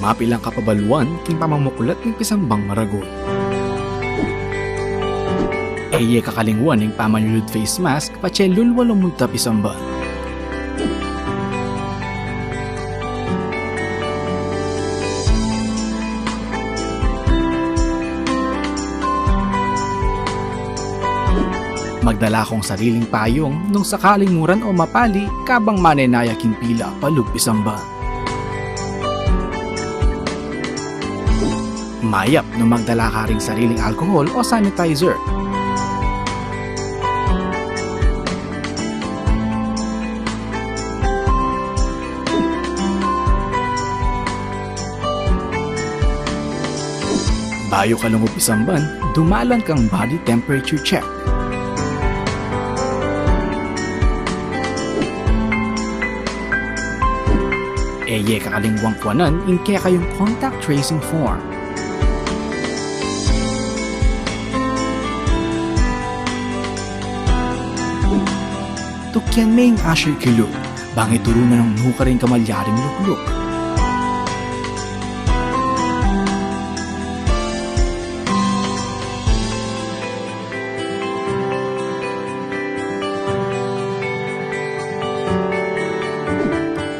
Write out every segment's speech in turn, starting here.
Mapilang kapabaluan king pamamukulat ng pisambang maragol. Eye kakalingwan ng pamanulod face mask pachelul walong munta pisamban. Magdala kong sariling payong nung sakaling muran o mapali kabang manenaya king pila palug pisamban. Mayap nung magdala ka ring sariling alcohol o sanitizer. Bayo ka lumog pisamban, dumalan kang body temperature check. Eye kakalingwang kwanan inke kayong contact tracing form. Tukyan may asher kilo, bangit turunan ng nuka rin kamalyaring lukluk.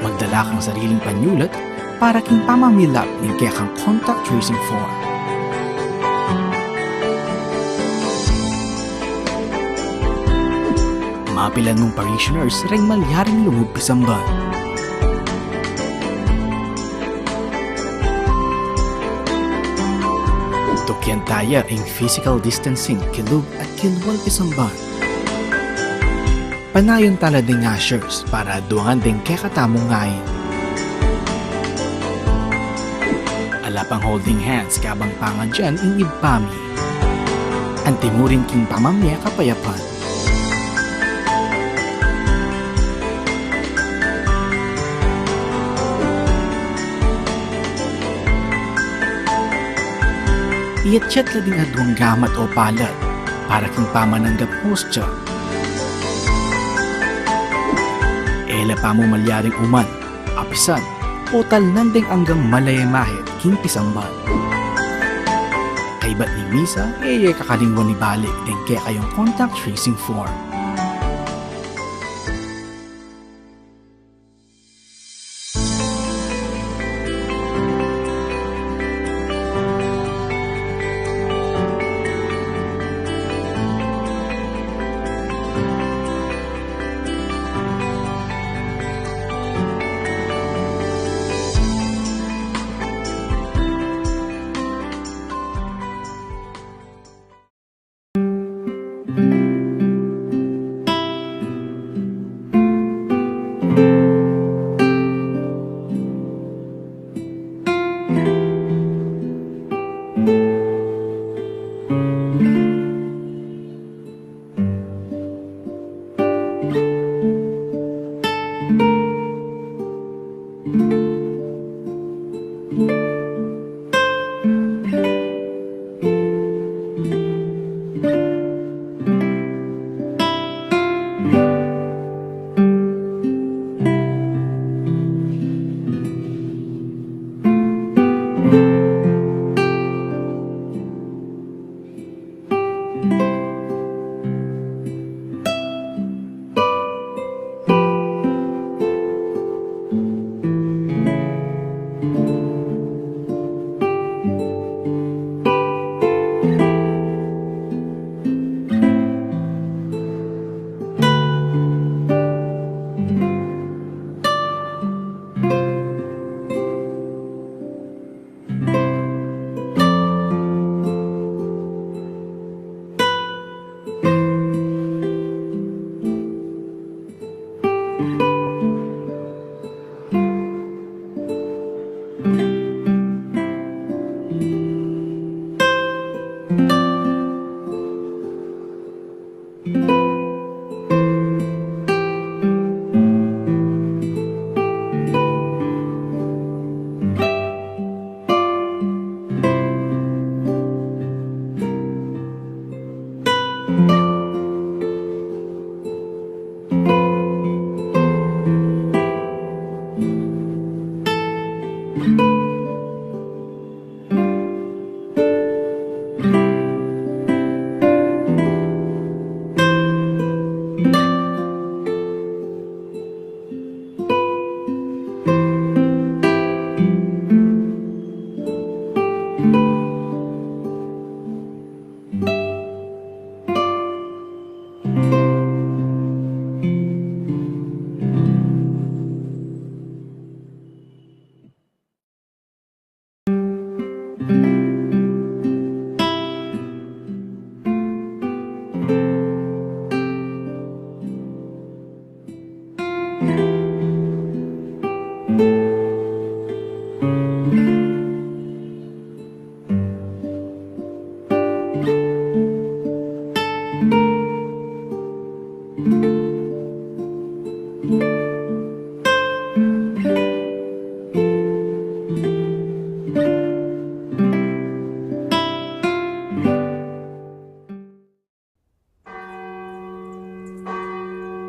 Magdala kang sariling panyulat para king pamamilap ng kaya kang contact tracing form. Mapilan mong parishioners ring malyaring lumog pisamban. Tukyan taya ang physical distancing kilog at kilwal pisamban. Panayon tala ding ashers para duangan ding kekatamong ngayon. Alapang holding hands kabang pangadyan ing ibpami. Antimurin king pamamya kapayapan. Iyatsyat la ding adwang gamat o palad para king pamananggap hostya. Ela pa mo malyaring uman, apisan, o talnanding anggang malayamahit king pisamban. Kaibat ni Misa, kakalingwan ni balik ding kaya kayong contact tracing form.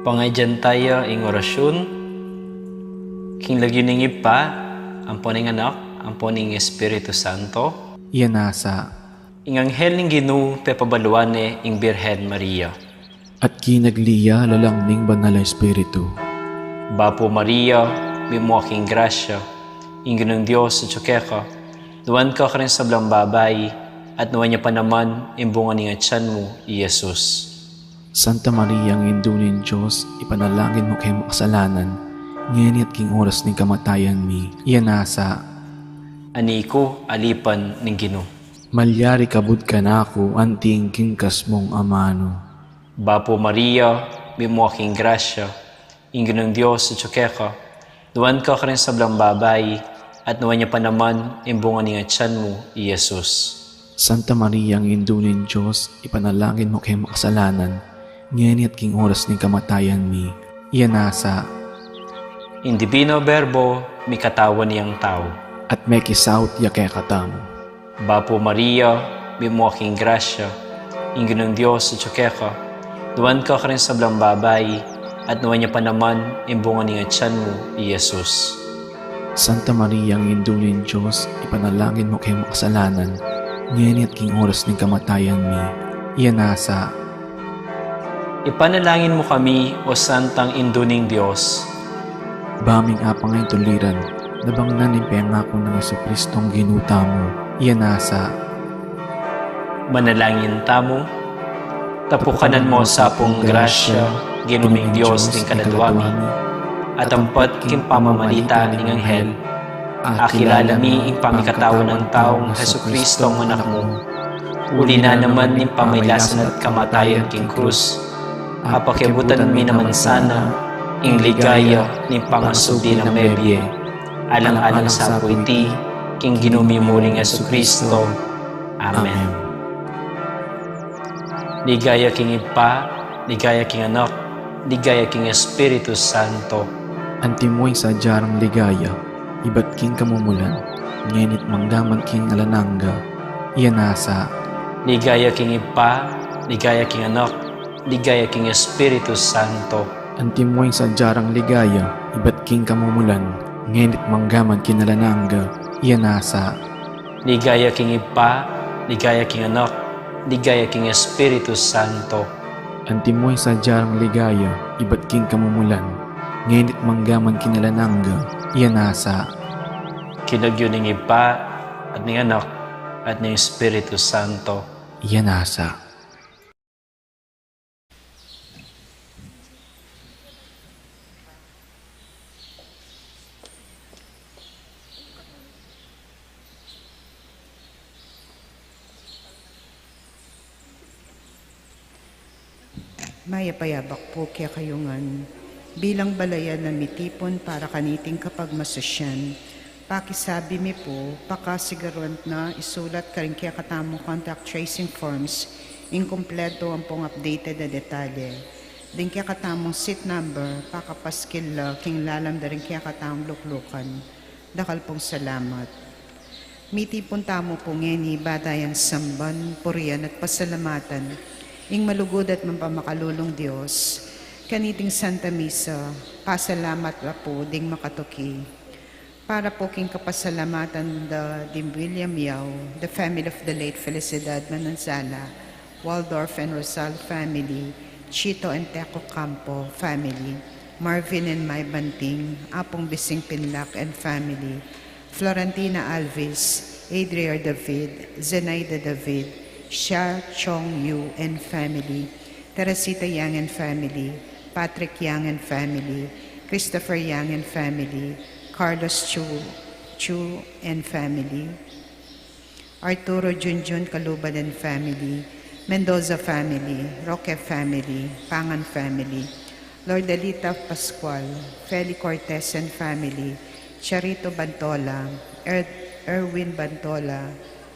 Pangadyan tayo ing orasyon, king lagyuning pa, ang poning anak, ang poning Espiritu Santo, Iyan nasa, ing anghel ning Ginoo pepabaluane ing Birhen Maria. at kinagliya lalang ning banal na Espiritu. Bapo Maria, mimo aking grasya, ing Ginong Diyos sa tsukeka, nuwan ka rin sa blang babay, at nuwan niya pa naman ing bunga ning atyan mo, Jesus. Santa Maria, ang indunin Diyos, ipanalangin mo kay makasalanan, ngayon at king oras ning kamatayan mi. Iyan nasa, Aniko, alipan ning Ginoo. malyari kabud ka na ako, anting kingkas mong amano. Bapo Maria, mimo aking grasya, ing Ginong Diyos sa tsukeka, nuwan ka rin sa blang babay, at nuwan niya pa naman ing bunga ning atyan mo, Jesus. Santa Maria, ang indunin Diyos, ipanalangin mo kay makasalanan, ngayon at king oras ning kamatayan mi. Iyan nasa, In Divino Verbo, may katawan niyang tao. at may kisaut ya kay katamo. Bapo Maria, mimo aking grasya, ing Ginong Diyos sa tsukeka, nuwan ka rin sa blang babay, at nuwan niya pa naman ing bunga ning atyan mo, Jesus. Santa Maria, ang indunin Diyos, ipanalangin mo kay makasalanan, ngayon at king oras ning kamatayan mi. Iyan nasa, Ipanalangin mo kami, o Santang Induning Diyos, baming apang ngayon tuliran, nabangnan ni pengako ng Jesucristong ginuta mo. Iyan nasa, manalangin tamo, tapukanan mo sa pong grasya, ginuming Diyos ning kadadwami, at ampat king pamamalita ning anghel, akilala mi ing pamikatawan ng taong Jesucristo ang anak mo, uli na naman ning pamailasan at kamatayan king krus, apakibutan mi naman sana, ing ligaya ning pangasubli ng mebye, alang-alang sa puiti, king ginumi mo ring Jesucristo. Amen. Ligaya king Ipa, ligaya king Anak, ligaya king Espiritu Santo. antimoy sa jarang ligaya, iba't king kamumulan, ngayon at mangdaman king alananga. Iyan nasa, Ligaya king Ipa, ligaya king Anak, ligaya king Espiritu Santo. antimoy sa jarang ligaya, iba't king kamumulan, ngayon at manggaman kinalananga. Iyan nasa, Ligaya king Ipa, ligaya king Anak, ligaya king Espiritu Santo. antimoy sa jarang ligaya, iba't king kamumulan, ngayon at manggaman kinalananga. Iyan nasa, Kinagyo ning Ipa, at ning Anak, at ning Espiritu Santo. iyan nasa. Mayapayabak po kaya kayungan, bilang balayan na mitipon para kaniting kapag masasyan. Pakisabi mi po, pakasigaruan na isulat ka rin kaya katamong contact tracing forms, inkompleto ang pong updated na detalye. Din kaya katamong seat number, pakapaskil king lalam da rin kaya katamong luklukan. Dakal pong salamat. Mitipon tamo po ngeni, badayan samban, purian at pasalamatan. Ing malugod at mampamakalulong Diyos, kaniting Santa Misa, pasalamat la po ding makatuki. Para po king kapasalamatan da Dim William Yao, the family of the late Felicidad Mananzala, Waldorf and Rosal family, Chito and Teco Campo family, Marvin and May Banting, Apong Bising Pinlac and family, Florentina Alves, Adria David, Zenaida David, Xia Chong Yu and family, Teresita Yang and family, Patrick Yang and family, Christopher Yang and family, Carlos Chu and family, Arturo Junjun Kaluban and family, Mendoza family, Roque family, Pangan family, Lordelita Pascual, Feli Cortez and family, Charito Bantola, Erwin Bantola,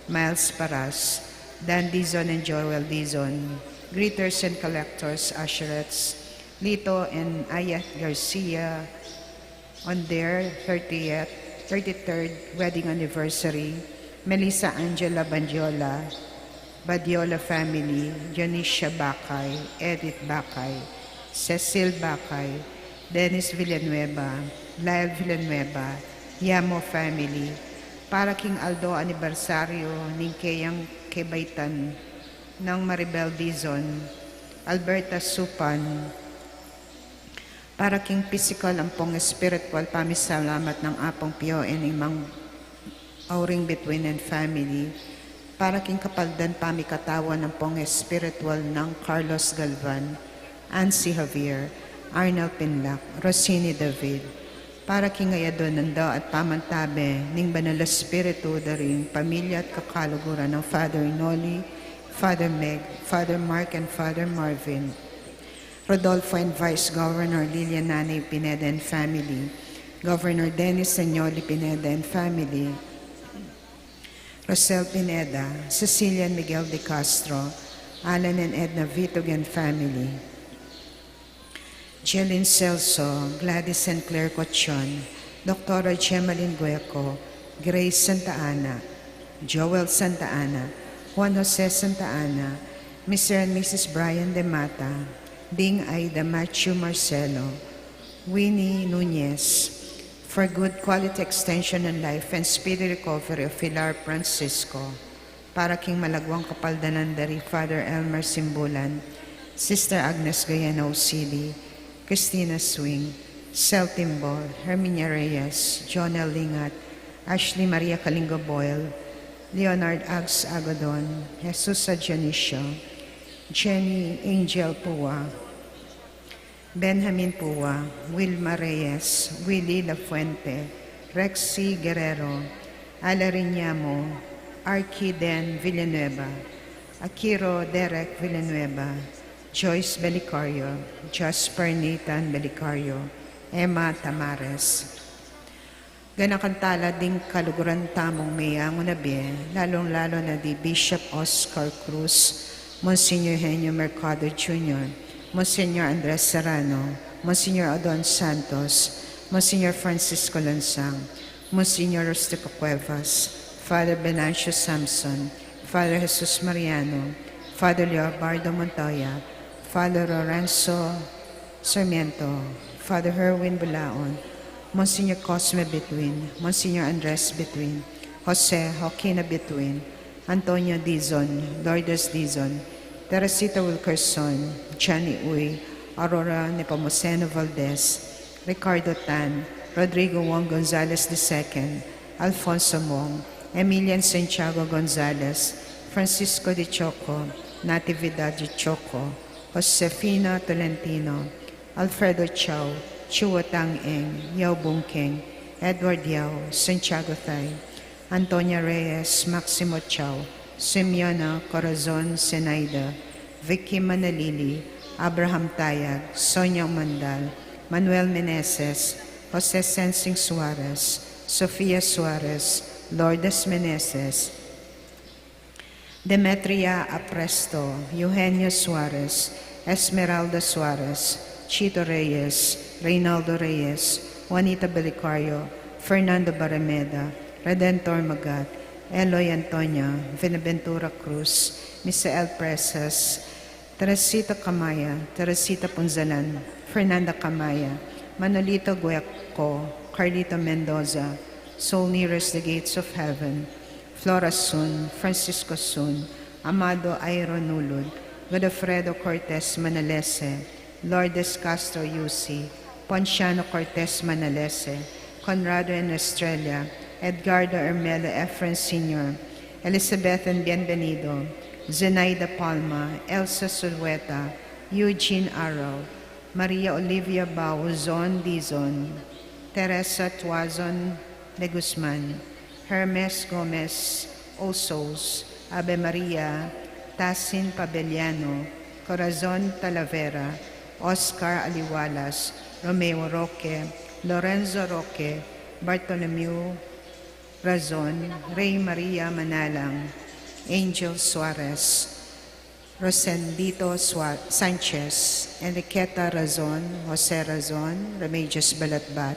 Miles Paras, Dan Dizon and Joel Dizon, greeters and collectors, usherettes, Lito and Ayat Garcia on their 33rd wedding anniversary, Melissa Angela Badiola family, Janisha Bakay, Edith Bakay, Cecil Bakay, Dennis Villanueva, Lyle Villanueva, Yamo family, para King Aldo anibersaryo ning Keyang Kebaitan ng Maribel Dizon, Alberta Supan, para King physical ampong spiritual pamisalamat ng apong Pio and imang auring between and family, para King kapaldan pamikatawan ng pong spiritual ng Carlos Galvan, Ansi Javier, Arnel Pinlac, Rosini David, para King ayadon nanda at pamantabe ning banal espiritu daring pamilya at kakaluguran ng Father Noli, Father Meg, Father Mark and Father Marvin, Rodolfo and Vice Governor Lilian Nanay Pineda and family, Governor Dennis Senyoli Pineda and family, Rosel Pineda, Cecilia and Miguel de Castro, Alan and Edna Vitog and family, Jeline Celso, Gladys and Claire Cochon, Dr. Gemaline Gueco, Grace Santa Ana, Joel Santa Ana, Juan Jose Santa Ana, Mr. and Mrs. Brian De Mata, Ding Aida Matthew Marcelo, Winnie Nunez, for good quality extension in life and speedy recovery of Pilar Francisco, para King Malagwang Kapaldanan dari Father Elmer Simbulan, Sister Agnes Gayana Osili, Christina Swing, Sel Timbol, Herminia Reyes, Jonel Lingat, Ashley Maria Kalingo Boyle, Leonard Ags Agodon, Jesus Dionisio, Jenny Angel Pua, Benjamin Pua, Wilma Reyes, Willie Lafuente, Rexy Guerrero, Alariñamo, Archie Den Villanueva, Akiro Derek Villanueva, Joyce Belicario, Jasper Nathan Belicario, Emma Tamares. Ganakantala ding kaluguran tamong mayang unabi, lalong-lalo na di Bishop Oscar Cruz, Monsignor Henio Mercado Jr., Monsignor Andres Serrano, Monsignor Adon Santos, Monsignor Francisco Lansang, Monsignor Rustico Cuevas, Father Venancio Samson, Father Jesus Mariano, Father Leobardo Montoya, Father Lorenzo Sarmiento, Father Herwin Bulaon, Monsignor Cosme Betwin, Monsignor Andres Betwin, Jose Joaquina Betwin, Antonio Dizon, Lourdes Dizon, Teresita Wilkerson, Johnny Uy, Aurora Nepomuceno Valdez, Ricardo Tan, Rodrigo Wong Gonzalez II, Alfonso Mong, Emilian Santiago Gonzalez, Francisco de Choco, Natividad de Choco, Josefina Tolentino, Alfredo Chow, Chua Tang Eng, Yao Bungkeng, Edward Yao, Santiago Thay, Antonia Reyes, Maximo Chow, Simeona Corazon Senaida, Vicky Manalili, Abraham Tayag, Sonia Mandal, Manuel Meneses, Jose Sensing Suarez, Sofia Suarez, Lourdes Meneses, Demetria Apresto, Eugenio Suarez, Esmeralda Suarez, Chito Reyes, Reynaldo Reyes, Juanita Belicario, Fernando Barameda, Redentor Magat, Eloy Antonia, Benaventura Cruz, Misael Presas, Teresita Camaya, Teresita Punzalan, Fernanda Camaya, Manolito Gueco, Carlito Mendoza, Soul Nearest the Gates of Heaven, Flora Sun, Francisco Sun, Amado Airo Nulud, Godofredo Cortez Manalese, Lourdes Castro Yusi, Ponciano Cortez Manalese, Conrado and Estrella, Edgardo Ermelo Efren Sr., Elizabeth and Bienvenido, Zenaida Palma, Elsa Sulweta, Eugene Arrow, Maria Olivia Bao Zon Dizon, Teresa Tuazon de Guzman, Hermes Gomez Osos, Ave Maria, Tassin Pabellano, Corazon Talavera, Oscar Aliwalas, Romeo Roque, Lorenzo Roque, Bartolomeu Razon, Rey Maria Manalang, Angel Suarez, Rosendito Sanchez, Enriqueta Razon, Jose Razon, Remedios Balatbat,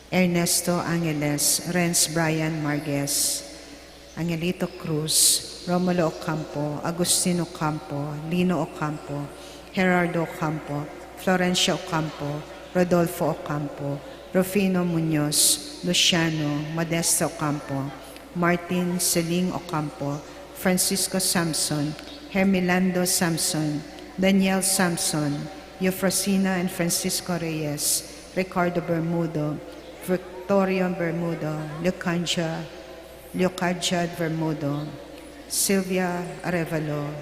Ernesto Angeles, Renz Brian Marquez, Angelito Cruz, Romulo Ocampo, Agustino Ocampo, Lino Ocampo, Gerardo Ocampo, Florencia Ocampo, Rodolfo Ocampo, Rufino Muñoz, Luciano, Modesta Ocampo, Martin Celing Ocampo, Francisco Samson, Hermilando Samson, Daniel Samson, Eufrosina and Francisco Reyes, Ricardo Bermudo, Victorio Bermudo, Leocadia Bermudo, Sylvia Arevalo,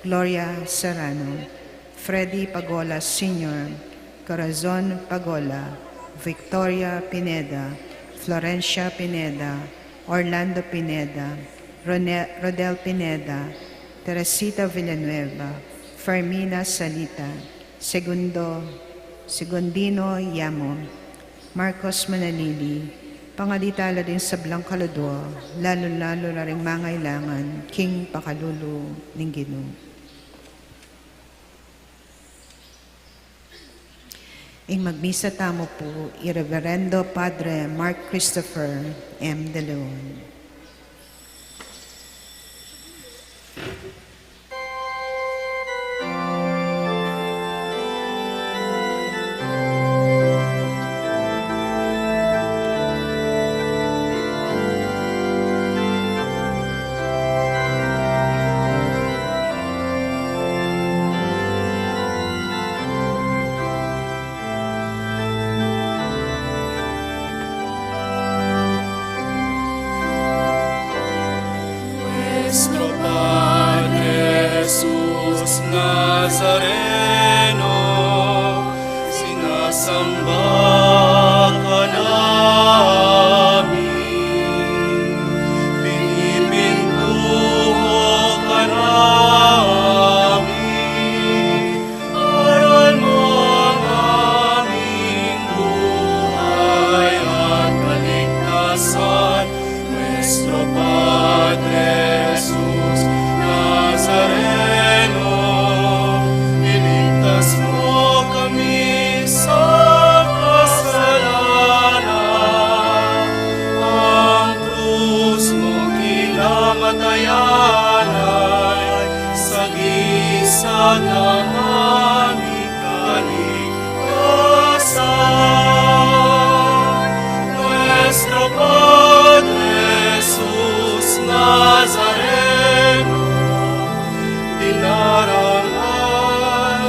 Gloria Serrano, Freddy Pagola Sr., Corazon Pagola, Victoria Pineda, Florencia Pineda, Orlando Pineda, Rodel Pineda, Teresita Villanueva, Fermina Salita, Segundino Yamo, Marcos Manalili, pangalitala din sa Blancaludo, lalo-lalo na rin mangailangan, King Pakalulu ng Ginoo. Ing magbisa tamo po, Irreverendo Padre Mark Christopher M. De Leon. Nuestro Padre Jesús Nazareno, sinasamba ka namin, pinipintuho ka namin, aral mo ang aming buhay at kaligtasan. Nuestro Padre Jesus Nazareno, iligtas mo kami sa kasalanan. Ang krus mo kinamatayan ay sagisag ng aming kaligtasan. Nuestro Padre Jesus Nazareno, dinarangan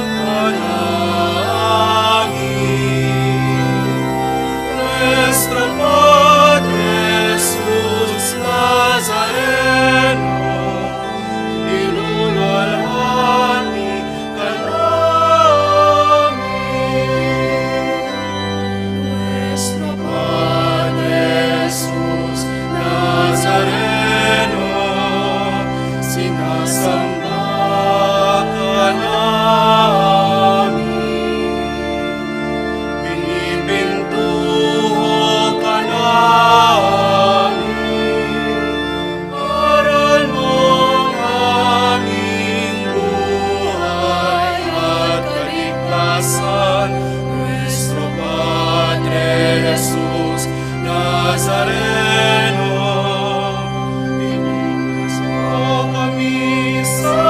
ka namin. Nuestro Padre Jesus Nazareno, niluwalhati ka namin. Nuestro Padre Jesus Nazareno, sinasamba ka namin, pinipintuho ka namin, aral mo ang aming buhay at kaligtasan. Nuestro Padre Jesus Nazareno, iligtas mo kami sa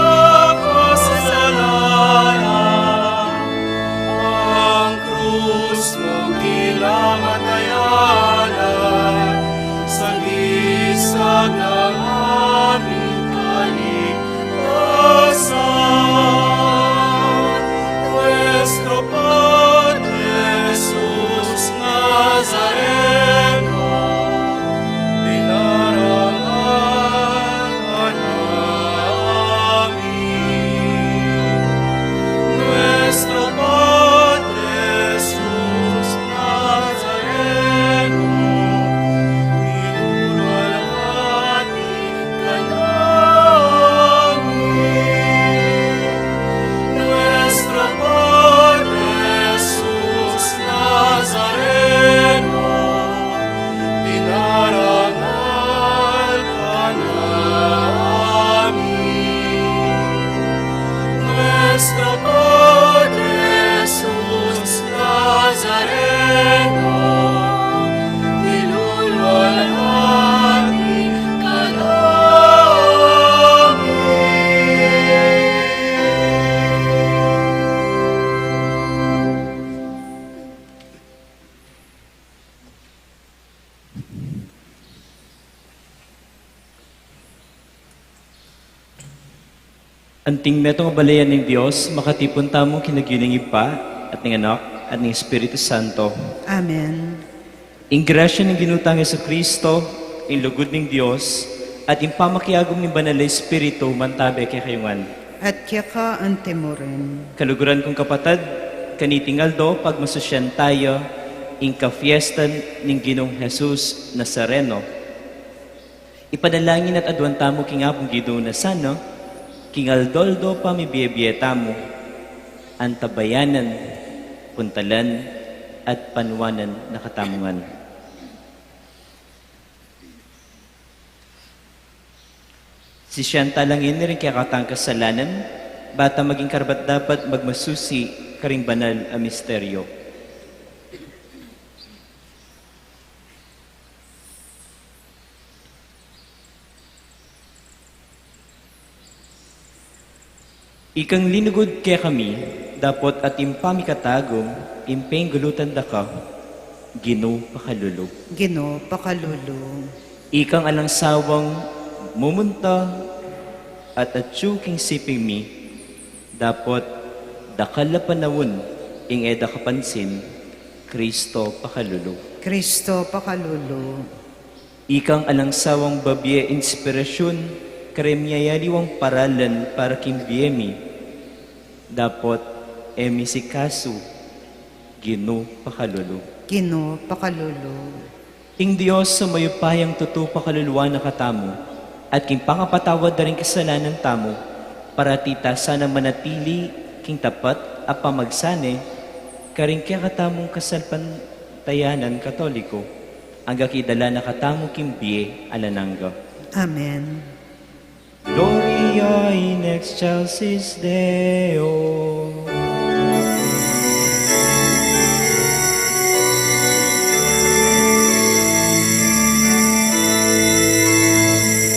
nuestro Padre Jesús Nazareno, nilulwalhati ka Anting metong balayan ng Diyos, makatipon tamo kinagyuning ipa at ng anak at ng Espiritu Santo. Amen. In grasya ng ginutang sa Kristo, in lugod ng Diyos, at in pamakiagom ng Banal na Espiritu, mantabi kay kayungan. At kaya ka ante mo rin. Kaluguran kong kapatid, kanitingaldo, pagmasusyan tayo, in kafiestan ng Ginong Jesus Nazareno. Ipanalangin at adwan tamo kingapong Ginoo na sana, kingaldoldo pa mi biyebiyetamo, antabayanan, puntalan, at panwanan na katamungan. Si Shanta langin rin kaya katang kasalanan, bata maging karabat dapat magmasusi karing banal a misteryo. Ikang linugod kaya kami, dapat at impami katagom, impeng gulutan da ka, Ginoo pakalulu. Ginoo pakalulu. Ikang alang sawang mumunta at atsuking siping mi, dapat dakala panawon, ing eda kapansin, Kristo pakalulu. Kristo pakalulu. Ikang alang sawang babye inspirasyon, karemyayaliwang paralan para kimbiyemi, dapat emisikasu, Ginoo pakalulu. Ginoo pakalulu. Ing Diyos sa mayupayang tuto pakaluluwa na katamo, at king pangapatawad na rin kasalanan tamo, para tita sana manatili king tapat at pamagsane, karing kaya katamong kasalpantayanan katoliko, ang gakidala na katamo kimbiye alananga. Amen. Gloria in excelsis Deo.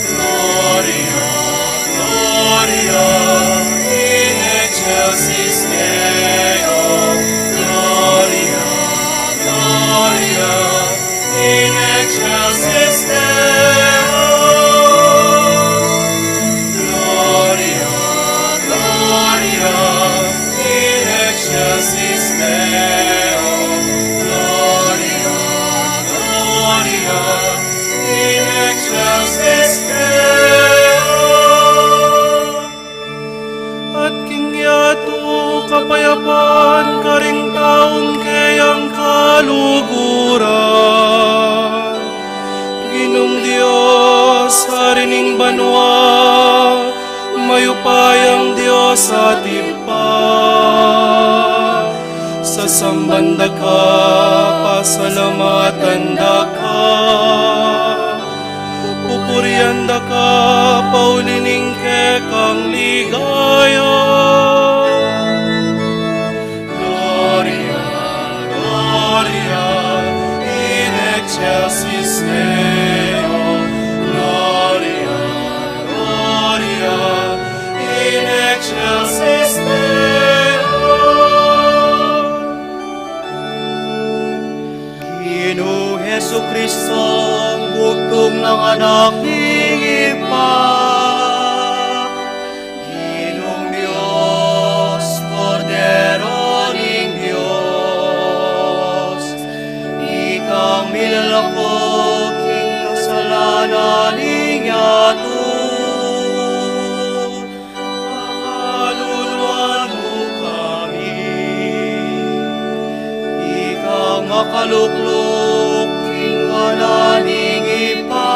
Gloria, Gloria, in excelsis Deo. Gloria, Gloria, in excelsis Deo. Gloria, Gloria, in excelsis Deo. Gloria, Gloria, in excelsis Deo. At kingyato kapayapaan karing taong kayang kaluguran. Ginong Diyos, harining banwa, mayupayang Diyos at ipa. Sa sambanda ka, pasalamatan da ka. Pupurian da ka, paulining kekang ligaya. Gloria, Gloria, in excelsis Deo. Gloria, Gloria, in excelsis Deo. Ginoo Hesu Kristo, bugtong ng anak ng ipa. Ginong Diyos, Kordero ng Diyos, ikang milalakot king kasalanan ng yato. Pakaluluan mo kami, ikang makaluklok king kananing ipa.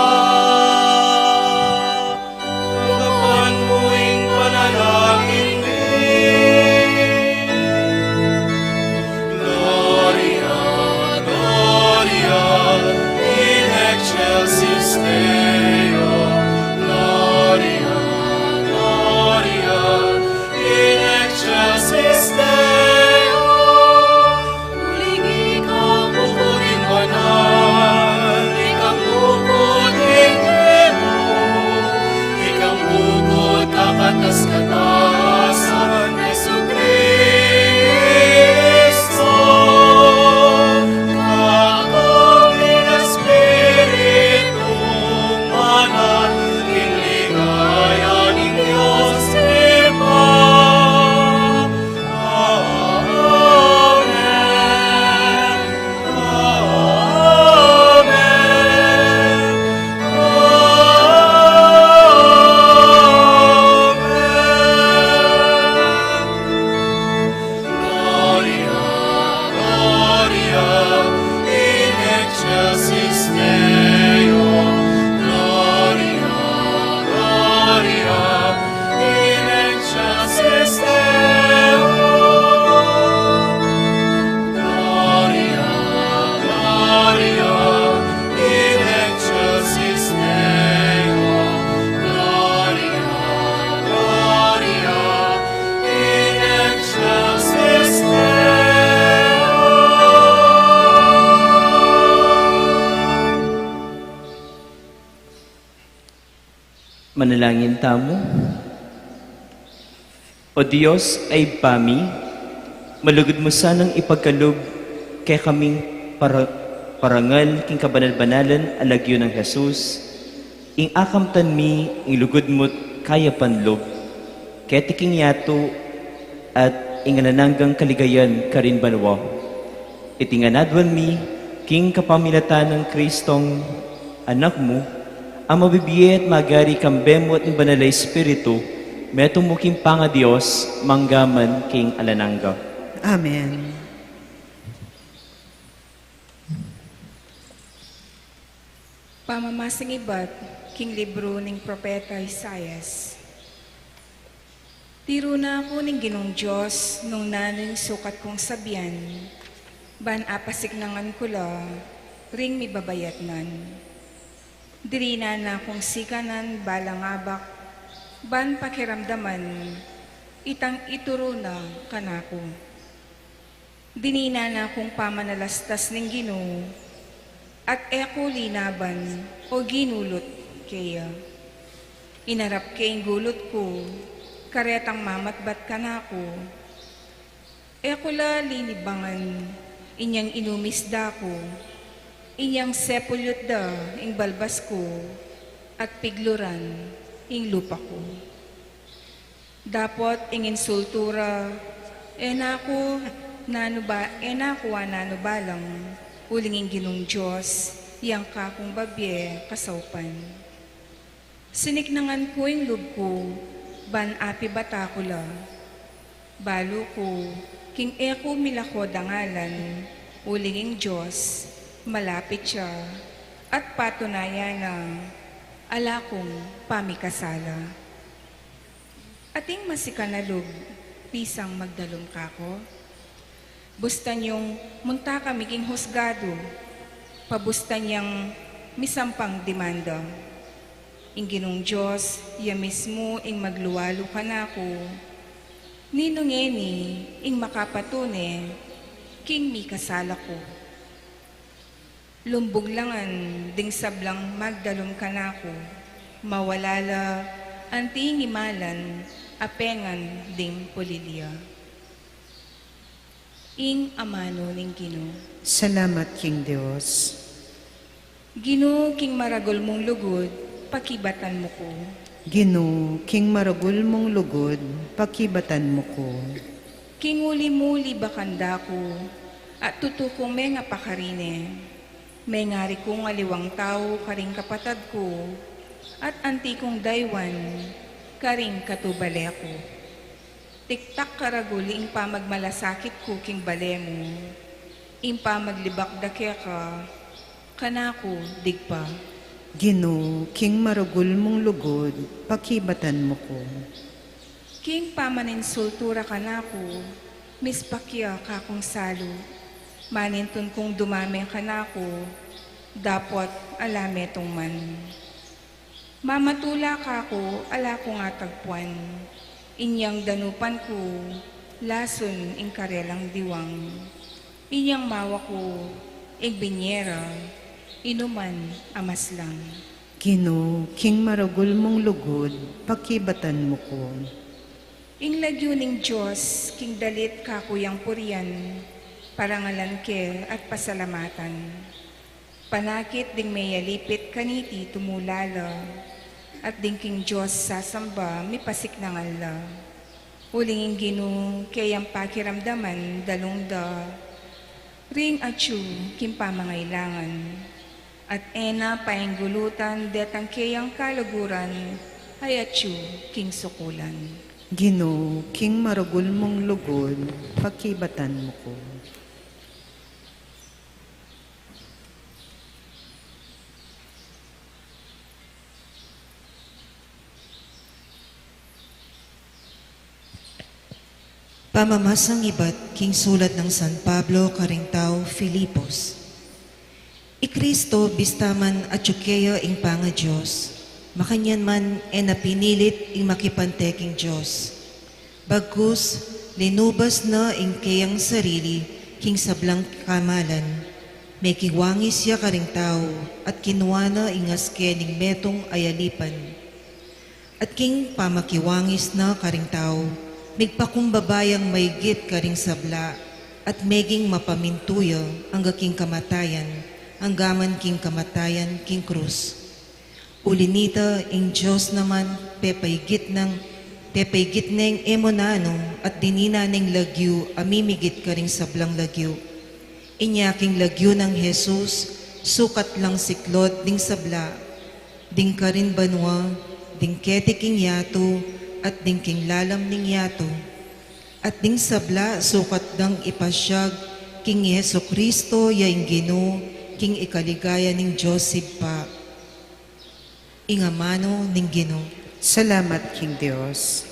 Manalangin tamo. O Diyos ay pami, malugod mo sanang ipagkaloob kay kaming parangal king kabanal-banalan alagyo ng Jesus, ing akamtan mi, ing lugod mo't kaya panlob, kaya tiking yato at inganananggang kaligayan karin banwa. Itinganadwan mi, king kapamilatan ng Kristong anak mo, ang mabibiye at magari kambemo at banalay espiritu, metong muking panga Diyos, manggaman king alanangga. Amen. Pamamasing iba't king libro ng propeta Isaias. Tiro na ako ng Ginong Diyos nung naning sukat kong sabihan, ban apasignangan ko la, ring mi babayatnan. Dirina na akong sikanan balangabak, ban pakiramdaman, itang ituro na kanako. Dinina na akong pamanalastas ng Ginoo, at eko linaban o ginulot kaya. Inarap kayong gulot ko, karetang mamatbat ka na ako. Eko la linibangan, inyang inumisda ko, inyang sepulyot da, ing balbas ko, at pigluran, ing lupa ko. Dapot ing insultura, enako nanubalang, ulingin Ginong Diyos, yang kakong babye kasaupan. Siniknangan ko yung lub ko, ban api batakula. Balo ko, king eko milako dangalan, ulingin Diyos, malapit siya, at patunayan na alakong pamikasala. Ating masikanalog, pisang magdalong kako, bustan yung munta kamiging husgado, pabustan yang misampang demanda. Ing Ginong Diyos, ya mismo ing magluwalo ka na ako, ninungeni ing makapatune, king mi kasala ko. Lumbog langan, ding sablang magdalom ka na ako, mawalala, anting imalan, apengan ding polilya. Ing amano ning Ginoo. Salamat, King Diyos. Ginoo, king maragol mong lugod, pakibatan mo ko. Ginoo, King maragul mong lugod, pakibatan mo ko. King uli-muli bakanda ko, at tutukong may nga pakarine. May ngari kong aliwang tao, karing kapatad ko, at anti kong daywan, karing katubale ko. Tiktak karaguli ing pamagmalasakit ko king bale mo, ing pamaglibak dake ka, kanako digpa. Ginoo, King maragul mong lugod, pakibatan mo ko. King pamaninsultura kanako, mispakya kakong salo, manintun kong dumameng kanako, dapot alametong man. Mamatula kako, ala ko nga tagpuan, inyang danupan ko, lason ing karelang diwang. Inyang mawa ko, ing binyera, inuman amas lang. Ginoo, King maragul mong lugod, pakibatan mo ko. Ing lagyo ning Diyos, king dalit kakuyang purian, parangalan ke at pasalamatan. Panakit ding may yalipit kaniti tumulala, at ding king Diyos sasamba mipasiknangal la. Ulingin Ginoo, kayang pakiramdaman dalungda, ring atyu king pamangailangan, at ena painggulutan detang kayang kalaguran, ay atyu king sukulan. Ginoo, King maragul mong lugod, pakibatan mo ko. Pamamasang iba't king sulat ng San Pablo karingtao Filipos. Ikristo bistaman at yukeyo ing panga Diyos, makanyan man e napinilit ing makipanteking Diyos. Bagkus, linubas na ing kayang sarili king sablang kamalan, may kiwangis siya karingtao at kinuha na ing aske ning metong ayalipan. At king pamakiwangis na karing tao, migpakumbabayang maygit karing sabla, at meging mapamintuyo ang king kamatayan, hanggaman king kamatayan king krus. Ulinita ing Diyos naman pepaygit neng emonano at dinina neng lagyu amimigit karing sablang lagyu. Inyaking lagyu ng Jesus, sukat lang siklod ding sabla, ding karin banwa, ding keti king yato, at ding king lalam ning yato. At ding sabla, sukat dang ipasyag, king Yeso Kristo yaing Ginoo, king ikaligaya ning Joseph pa. Ingamano ning Ginoo. Salamat, King Diyos.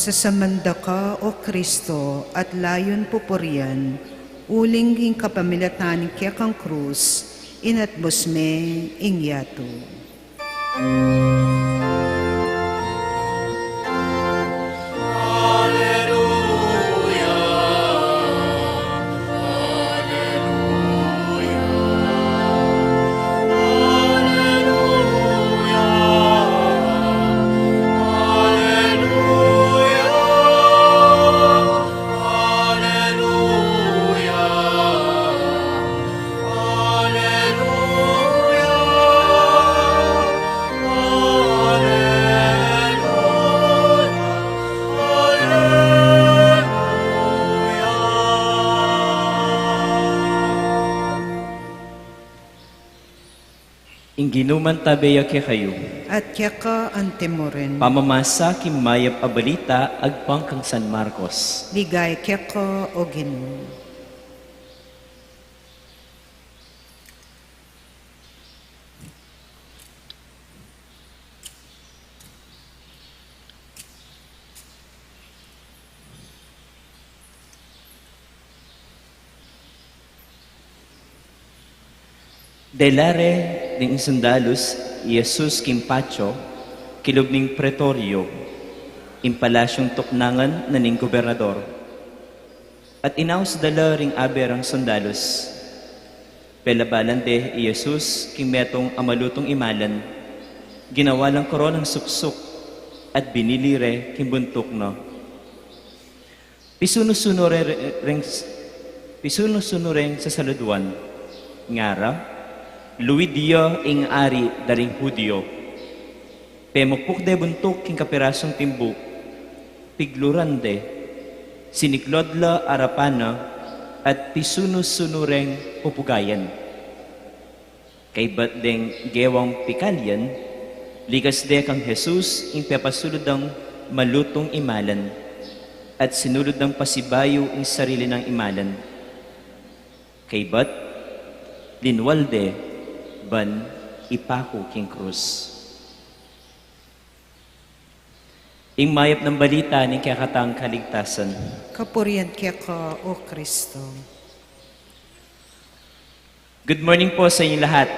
Sasamanda ka, O Kristo, at layon pupurian, uling ing kapamilataning kaya kang krus, inatbos me ing yato. Inginuman tabeya ke kayo. At kaya ka antemoren, Pamamasa kimayap abalita agpang kang San Marcos. ligay kaya ka, O Ginoo. Delare ning sundalus, Jesus Kimpacho, kilub ning pretorio, impalasyong tuknangan na ning gobernador. At inaus dala ring aberang sundalus, pelabalan de Jesus kimetong amalutong imalan, ginawa lang koronang suksok at binilire kimbuntok no. Pisuno-suno ring sa saluduan, ngara, Luidio ing ari daring Hudyo. Pemukpuk de buntok king kapirasong timbu, pigluran de, siniklodla arapana, at pisuno-sunureng pupugayan. Kay bat deng gewang pikalyan, likas de kang Jesus ing pepasulod ng malutong imalan, at sinulod ng pasibayo ing sarili ng imalan. Kay bat, linwal de, ban ipako king krus. Ing mayap ng balita ni kakatang kaligtasan. Kapurian kaya ka, O Kristo. Good morning po sa inyo lahat.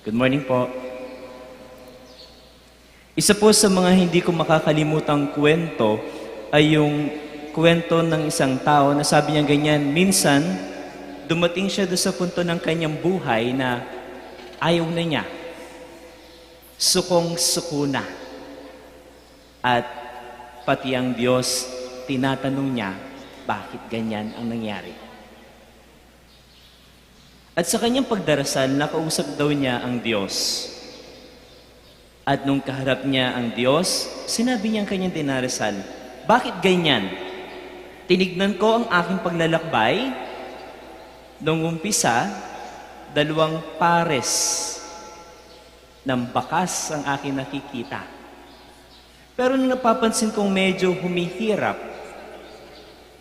Good morning po. Isa po sa mga hindi ko makakalimutang kwento ay yung kwento ng isang tao na sabi niya ganyan, minsan dumating siya doon sa punto ng kanyang buhay na ayaw na niya. Sukong-suko na. At pati ang Diyos, tinatanong niya, bakit ganyan ang nangyari? At sa kanyang pagdarasal, nakausap daw niya ang Diyos. At nung kaharap niya ang Diyos, sinabi niya ang kanyang dinarasal, bakit ganyan? Tinignan ko ang aking paglalakbay. Nung umpisa, 2 pares ng bakas ang aking nakikita. Pero nung napapansin kong medyo humihirap,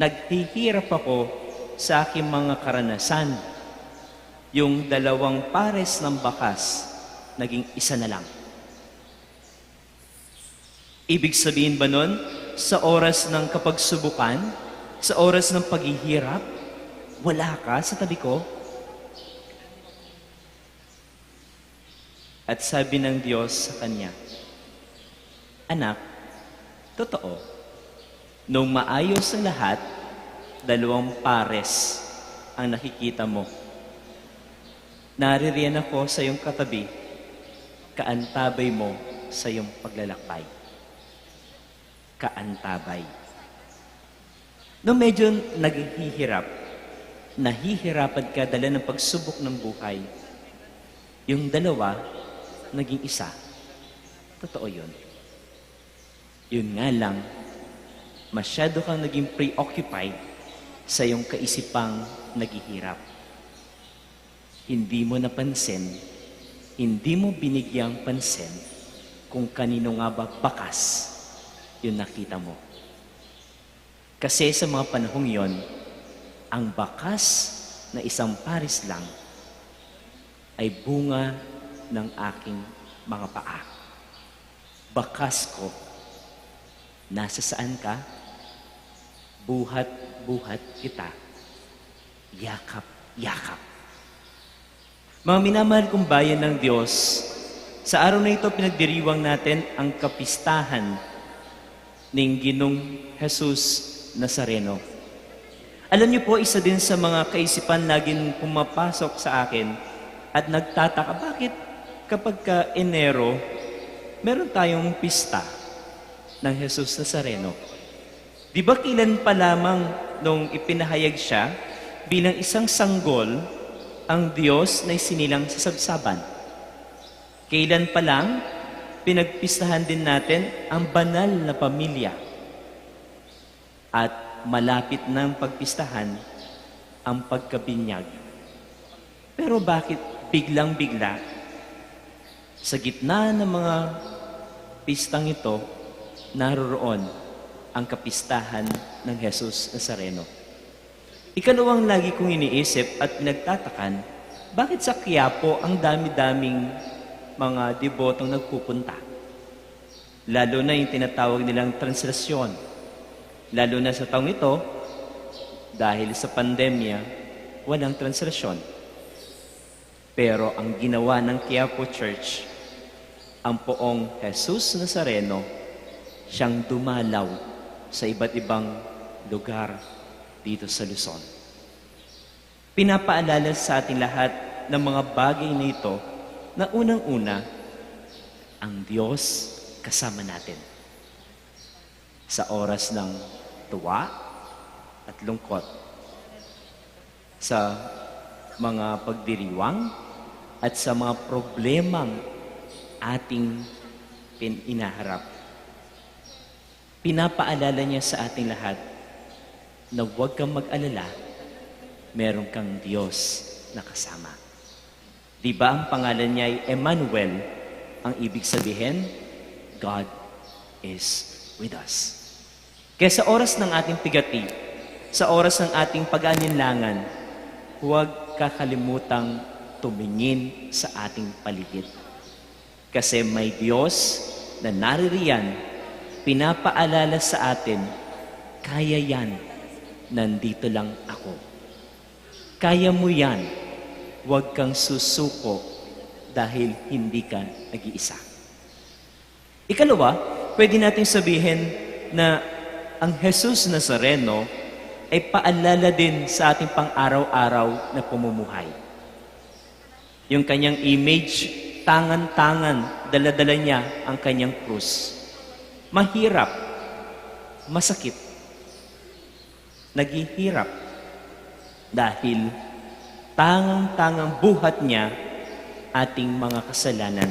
naghihirap ako sa aking mga karanasan. Yung 2 pares ng bakas, naging 1 na lang. Ibig sabihin ba nun, sa oras ng kapagsubukan, sa oras ng paghihirap, wala ka sa tabi ko? At sabi ng Diyos sa kanya, anak, totoo, nung maayos ang lahat, 2 pares ang nakikita mo. Naririyan ako sa iyong katabi, kaantabay mo sa iyong paglalakbay. Kaantabay. Nung medyo nahihirapan ka dala ng pagsubok ng buhay, yung 2, naging 1. Totoo yun. Yun nga lang, masyado kang naging preoccupied sa iyong kaisipang naghihirap. Hindi mo napansin, hindi mo binigyang pansin kung kanino nga ba bakas yung nakita mo. Kasi sa mga panahong yon, ang bakas na 1 pares lang ay bunga ng aking mga paa. Bakas ko, nasa saan ka? Buhat-buhat kita. Yakap-yakap. Mga minamahal kong bayan ng Diyos, sa araw na ito pinagdiriwang natin ang kapistahan ng Ginoong Jesus Nazareno. Alam niyo po, isa din sa mga kaisipan laging pumapasok sa akin at nagtataka, bakit kapag Enero, meron tayong pista ng Jesus Nazareno? Di ba kailan pa lamang nung ipinahayag siya bilang isang sanggol ang Diyos na isinilang sa sabsaban? Kailan pa lang pinagpistahan din natin ang banal na pamilya. At malapit ng pagpistahan ang pagkabinyag. Pero bakit biglang-bigla sa gitna ng mga pistang ito, naroroon ang kapistahan ng Jesus Nazareno? Ikalawang lagi kong iniisip at pinagtatakan, bakit sa Quiapo ang dami-daming mga debotong nagpupunta? Lalo na yung tinatawag nilang translasyon. Lalo na sa taong ito, dahil sa pandemya, walang translasyon. Pero ang ginawa ng Quiapo Church, ang poong Jesus Nazareno, siyang dumalaw sa iba't ibang lugar dito sa Luzon. Pinapaalala sa ating lahat ng mga bagay na ito na unang-una, ang Diyos kasama natin. Sa oras ng tuwa at lungkot, sa mga pagdiriwang at sa mga problemang ating inaharap. Pinapaalala niya sa ating lahat na huwag kang mag-alala, meron kang Diyos na kasama. Di ba ang pangalan niya ay Emmanuel? Ang ibig sabihin, God is with us. Kaya sa oras ng ating pigati, sa oras ng ating pag-aalinlangan, huwag kakalimutang tumingin sa ating paligid. Kasi may Diyos na naririyan, pinapaalala sa atin, kaya yan, nandito lang ako. Kaya mo yan, huwag kang susuko dahil hindi ka nag-iisa. Ikalawa, pwede natin sabihin na ang Jesus Nazareno ay paalala din sa ating pang-araw-araw na pamumuhay. Yung kanyang image, tangan-tangan, dala-dala niya ang kanyang krus. Mahirap, masakit, naghihirap dahil tangang-tangang buhat niya ating mga kasalanan.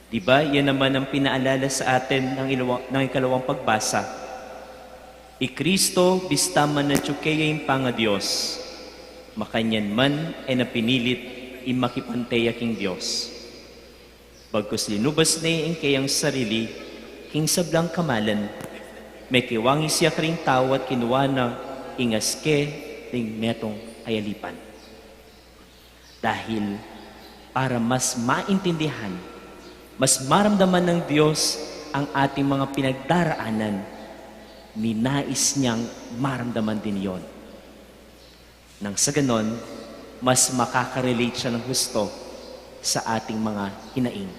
Diba? Yan naman ang pinaalala sa atin ng ikalawang pagbasa. Kristo bistaman na tsukeya panga Diyos, makanyan man ay napinilit imakipanteya king Diyos. Bagkus linubas na ang kayang sarili, king sablang kamalan, may kiwangi siya karing tawat kinuha na ingaske ring metong ayalipan. Dahil para mas maintindihan, mas maramdaman ng Diyos ang ating mga pinagdaraanan, ninais niyang maramdaman din yon. Nang sa ganon, mas makakarelate siya ng husto sa ating mga hinaing.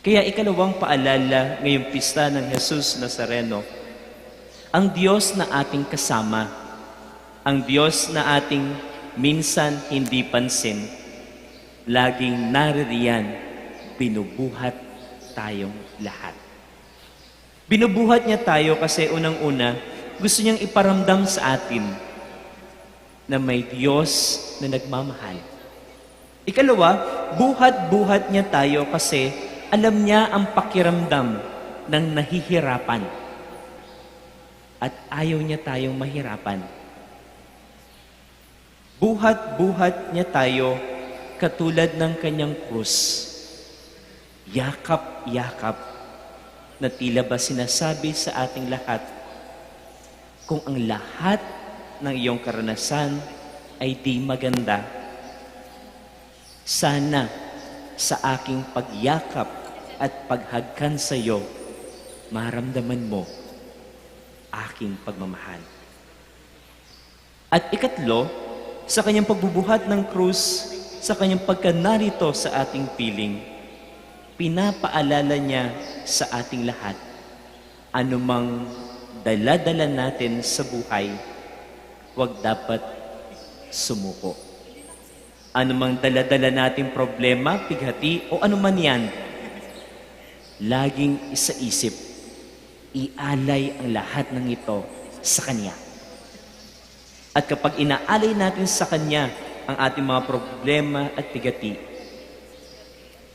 Kaya ikalawang paalala ngayong pista ng Jesus Nazareno, ang Diyos na ating kasama, ang Diyos na ating minsan hindi pansin, laging naririyan, binubuhat tayong lahat. Binubuhat niya tayo kasi unang-una, gusto niyang iparamdam sa atin na may Diyos na nagmamahal. Ikalawa, buhat-buhat niya tayo kasi alam niya ang pakiramdam ng nahihirapan. At ayaw niya tayong mahirapan. Buhat-buhat niya tayo katulad ng kanyang krus. Yakap-yakap na tila ba sinasabi sa ating lahat, kung ang lahat ng iyong karanasan ay di maganda, sana sa aking pagyakap at paghagkan sa iyo, maramdaman mo aking pagmamahal. At ikatlo, sa kanyang pagbubuhat ng krus, sa kanyang pagkanarito sa ating piling, pinapaalala niya sa ating lahat, anumang dala-dala natin sa buhay, huwag dapat sumuko. Anumang dala-dala nating problema, pighati, o anuman yan, laging isaisip, ialay ang lahat ng ito sa Kanya. At kapag inaalay natin sa Kanya ang ating mga problema at pighati,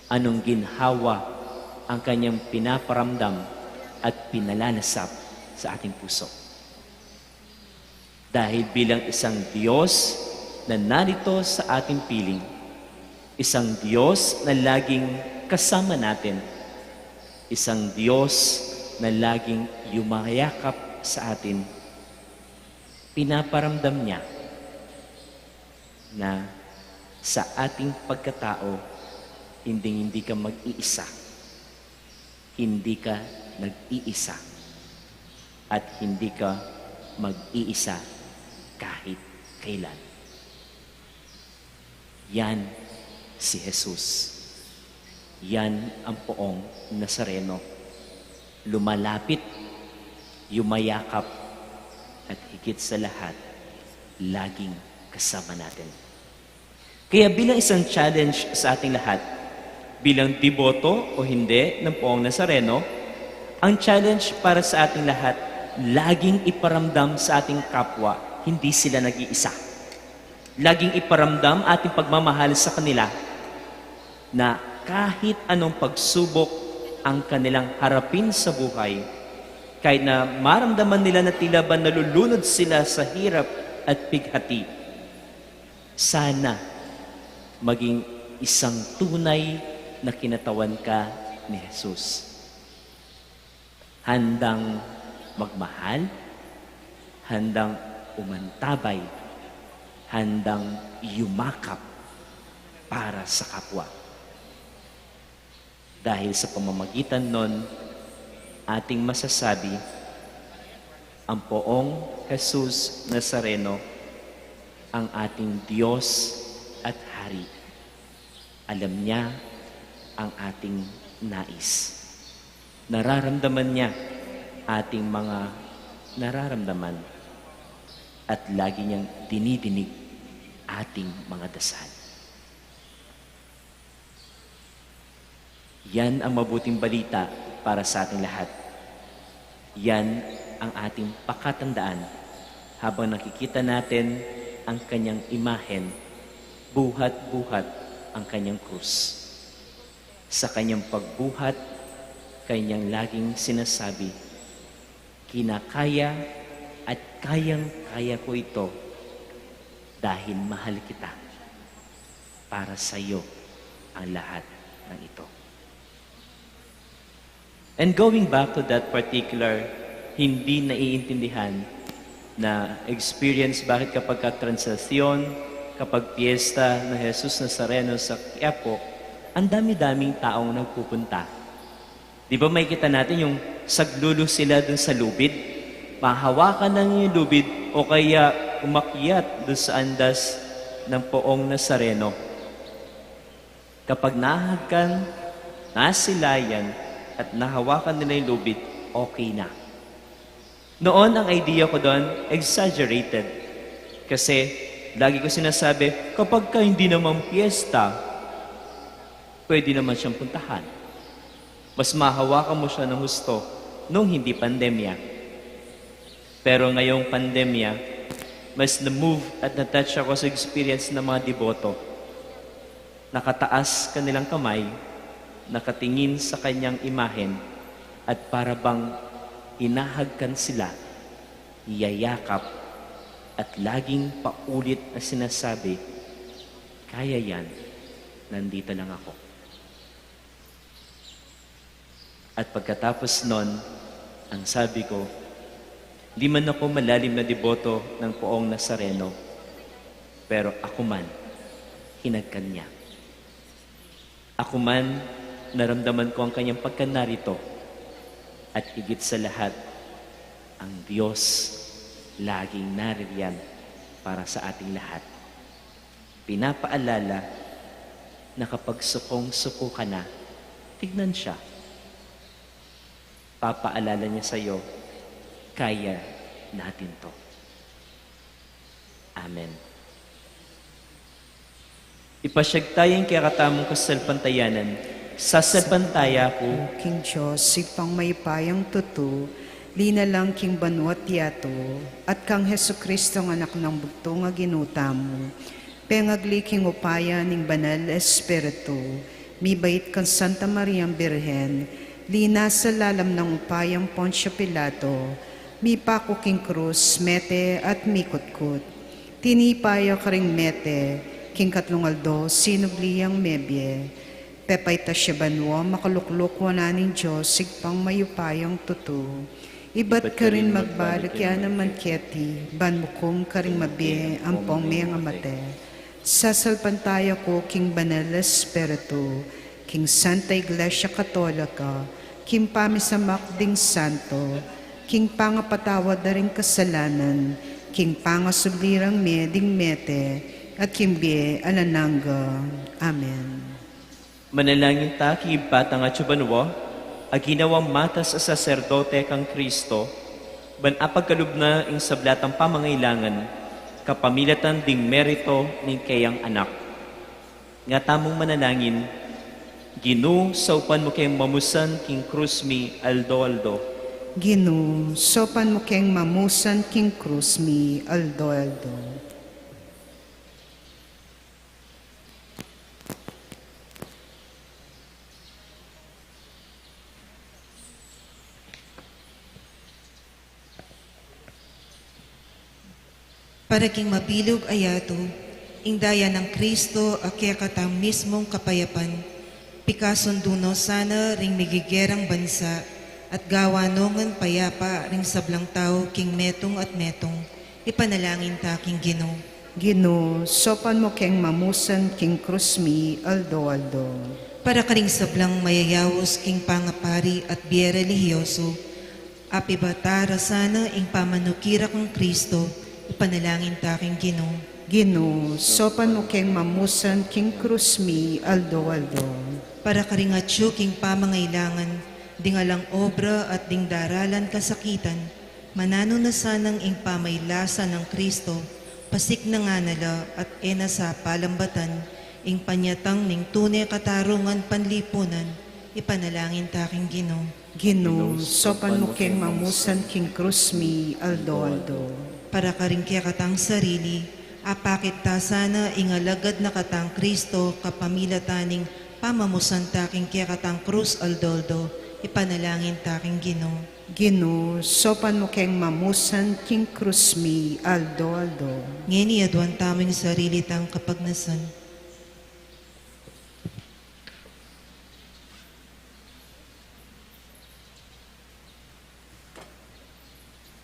anong ginhawa ang Kanyang pinaparamdam at pinalalasap sa ating puso. Dahil bilang isang Diyos na narito sa ating piling, isang Diyos na laging kasama natin, isang Diyos na laging yumayakap sa atin, pinaparamdam niya na sa ating pagkatao, hindi ka mag-iisa. Hindi ka nag-iisa. At hindi ka mag-iisa kahit kailan. Yan si Jesus. Yan ang poong Nazareno. Lumalapit, yumayakap, at higit sa lahat, laging kasama natin. Kaya bilang isang challenge sa ating lahat, bilang deboto o hindi ng poong Nazareno, ang challenge para sa ating lahat, laging iparamdam sa ating kapwa, hindi sila nag-iisa. Laging iparamdam ating pagmamahal sa kanila na kahit anong pagsubok ang kanilang harapin sa buhay, kahit na maramdaman nila na tila ba nalulunod sila sa hirap at pighati, sana maging isang tunay na kinatawan ka ni Jesus. Handang magmahal, handang umantabay, handang yumakap para sa kapwa. Dahil sa pamamagitan nun, ating masasabi, ang poong Jesus Nazareno, ang ating Diyos at Hari. Alam niya ang ating nais. Nararamdaman niya ating mga nararamdaman. at lagi niyang dinidinig ating mga dasal. Yan ang mabuting balita para sa ating lahat. Yan ang ating pakatandaan habang nakikita natin ang kanyang imahen, buhat-buhat ang kanyang krus. Sa kanyang pagbuhat, kanyang laging sinasabi, kinakaya at kayang-kaya ko ito dahil mahal kita. Para sa iyo ang lahat ng ito. And going back to that particular hindi naiintindihan na experience bakit kapag translasyon, kapag piyesta na Jesus Nazareno sa Quiapo, ang dami-daming taong nagpupunta. Di ba may kita natin yung saglulo sila dun sa lubid? Mahawakan lang yung lubid o kaya umakyat dun sa andas ng poong Nazareno. Kapag nahagkan, nasilayan, at nahawakan nila yung lubid, okay na. Noon, ang idea ko doon, exaggerated. Kasi, lagi ko sinasabi, kapag ka hindi naman piyesta, pwede naman siyang puntahan. Mas mahawakan mo siya ng husto nung hindi pandemya. Pero ngayong pandemya, mas na-move at na-touch ako sa experience ng mga deboto. Nakataas kanilang kamay, nakatingin sa kanyang imahen, at para bang inahagkan sila, yayakap, at laging paulit na sinasabi, kaya yan, nandito lang ako. At pagkatapos nun, ang sabi ko, di man ako malalim na deboto ng poong Nazareno, pero ako man, hinagkan niya. Ako man, naramdaman ko ang kanyang pagkanarito, at higit sa lahat, ang Diyos laging naririyan para sa ating lahat. Pinapaalala na kapag sukong-suko ka na, tignan siya. Papaalala niya sa iyo, kaya natin to. Amen. Ipasyag tayong kakatamong kasalpantayanan. Sasalpantaya ko, King Diyos, sipang may payang tutu, linalang king banwat yato, at kang Heso Kristo ng anak ng bugto nga ginuta mo, pengagli king upaya ning banal espiritu, mi bait kan Santa Mariang Birhen, lina sa lalam ng upayang Poncio Pilato, mi pako king krus, mete at mikutkut, tinipaya ka ring mete, king katlungaldo, sinubliyang mebye, pepay ta siya banwa, makaluklok wana ning Diyos, sigpang mayupayang tutu. Iba't ka rin magbalik yan naman keti, banmukom ka rin mabi, ang pongme nga mate. Sasalpantaya ko, king banal espiritu, king Santa Iglesia Katolika, king pamisamak ding santo, king pangapatawad na rin kasalanan, king pangasublirang meding mete, at king bie alananga. Amen. manalangin ta ki batang at banwa, aginawang mata sa saserdote kang Kristo, ban apagkalubna ing sablatang pamangailangan, kapamilatan ding merito ni kayang anak. Nga tamong manalangin, Ginu, saupan mo kayong mamusan king krus mi aldo. Ginu, sopan mo keng mamusan king krus mi aldo. Para king mabilog ayato, indaya ng Kristo akyakatam mismong kapayapan, pikason duno sana ring migigerang bansa, at gawa nongan payapa ring sablang tao king metong at metong, ipanalangin ta king Ginoo. Ginu, sopan mo keng mamusan king krus mi aldo. Para karing sablang mayayawos king pangapari at biye religyoso, apibatara sana ing pamanukira kang Kristo, ipanalangin ta king Ginoo. Ginu, sopan mo keng mamusan king krus mi aldo. Para karingatyo king pamangailangan, dingalang obra at ding daralan kasakitan, Manano na sanang ing pamaylasa ng Kristo, pasik na nga nala at ena sa palambatan, ing panyatang ning tunay katarungan panlipunan, ipanalangin taking Ginoo. Ginoo, sopan mo keng mamusan king krus mi, aldo. Para karing kaya katang sarili, apakit ta sana ingalagad na katang Kristo kapamilataning pamamusan taking kaya katang krus aldoldo, ipanalangin taking Ginoo. Ginoo, sopan mo keng mamusan king krus mi, aldo. Ngeni adwan taming sarili tang kapagnasan.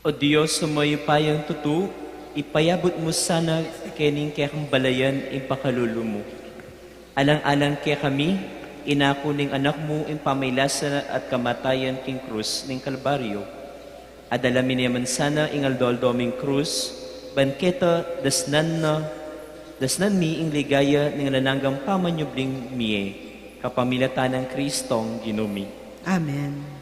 O Diyos, sumayo payang tutu, ipayabot mo sana kening kaya kang balayan ipakalulu mo. Alang-alang kaya kami, inako ning anak mo in pamaylasa at kamatayan king krus ning Kalbaryo. Adalamin naman sana ing aldoldoming krus, banketa dasnan mi ing ligaya ning nananggang pamanyubling miye, kapamilatan ng Kristong ginumi. Amen.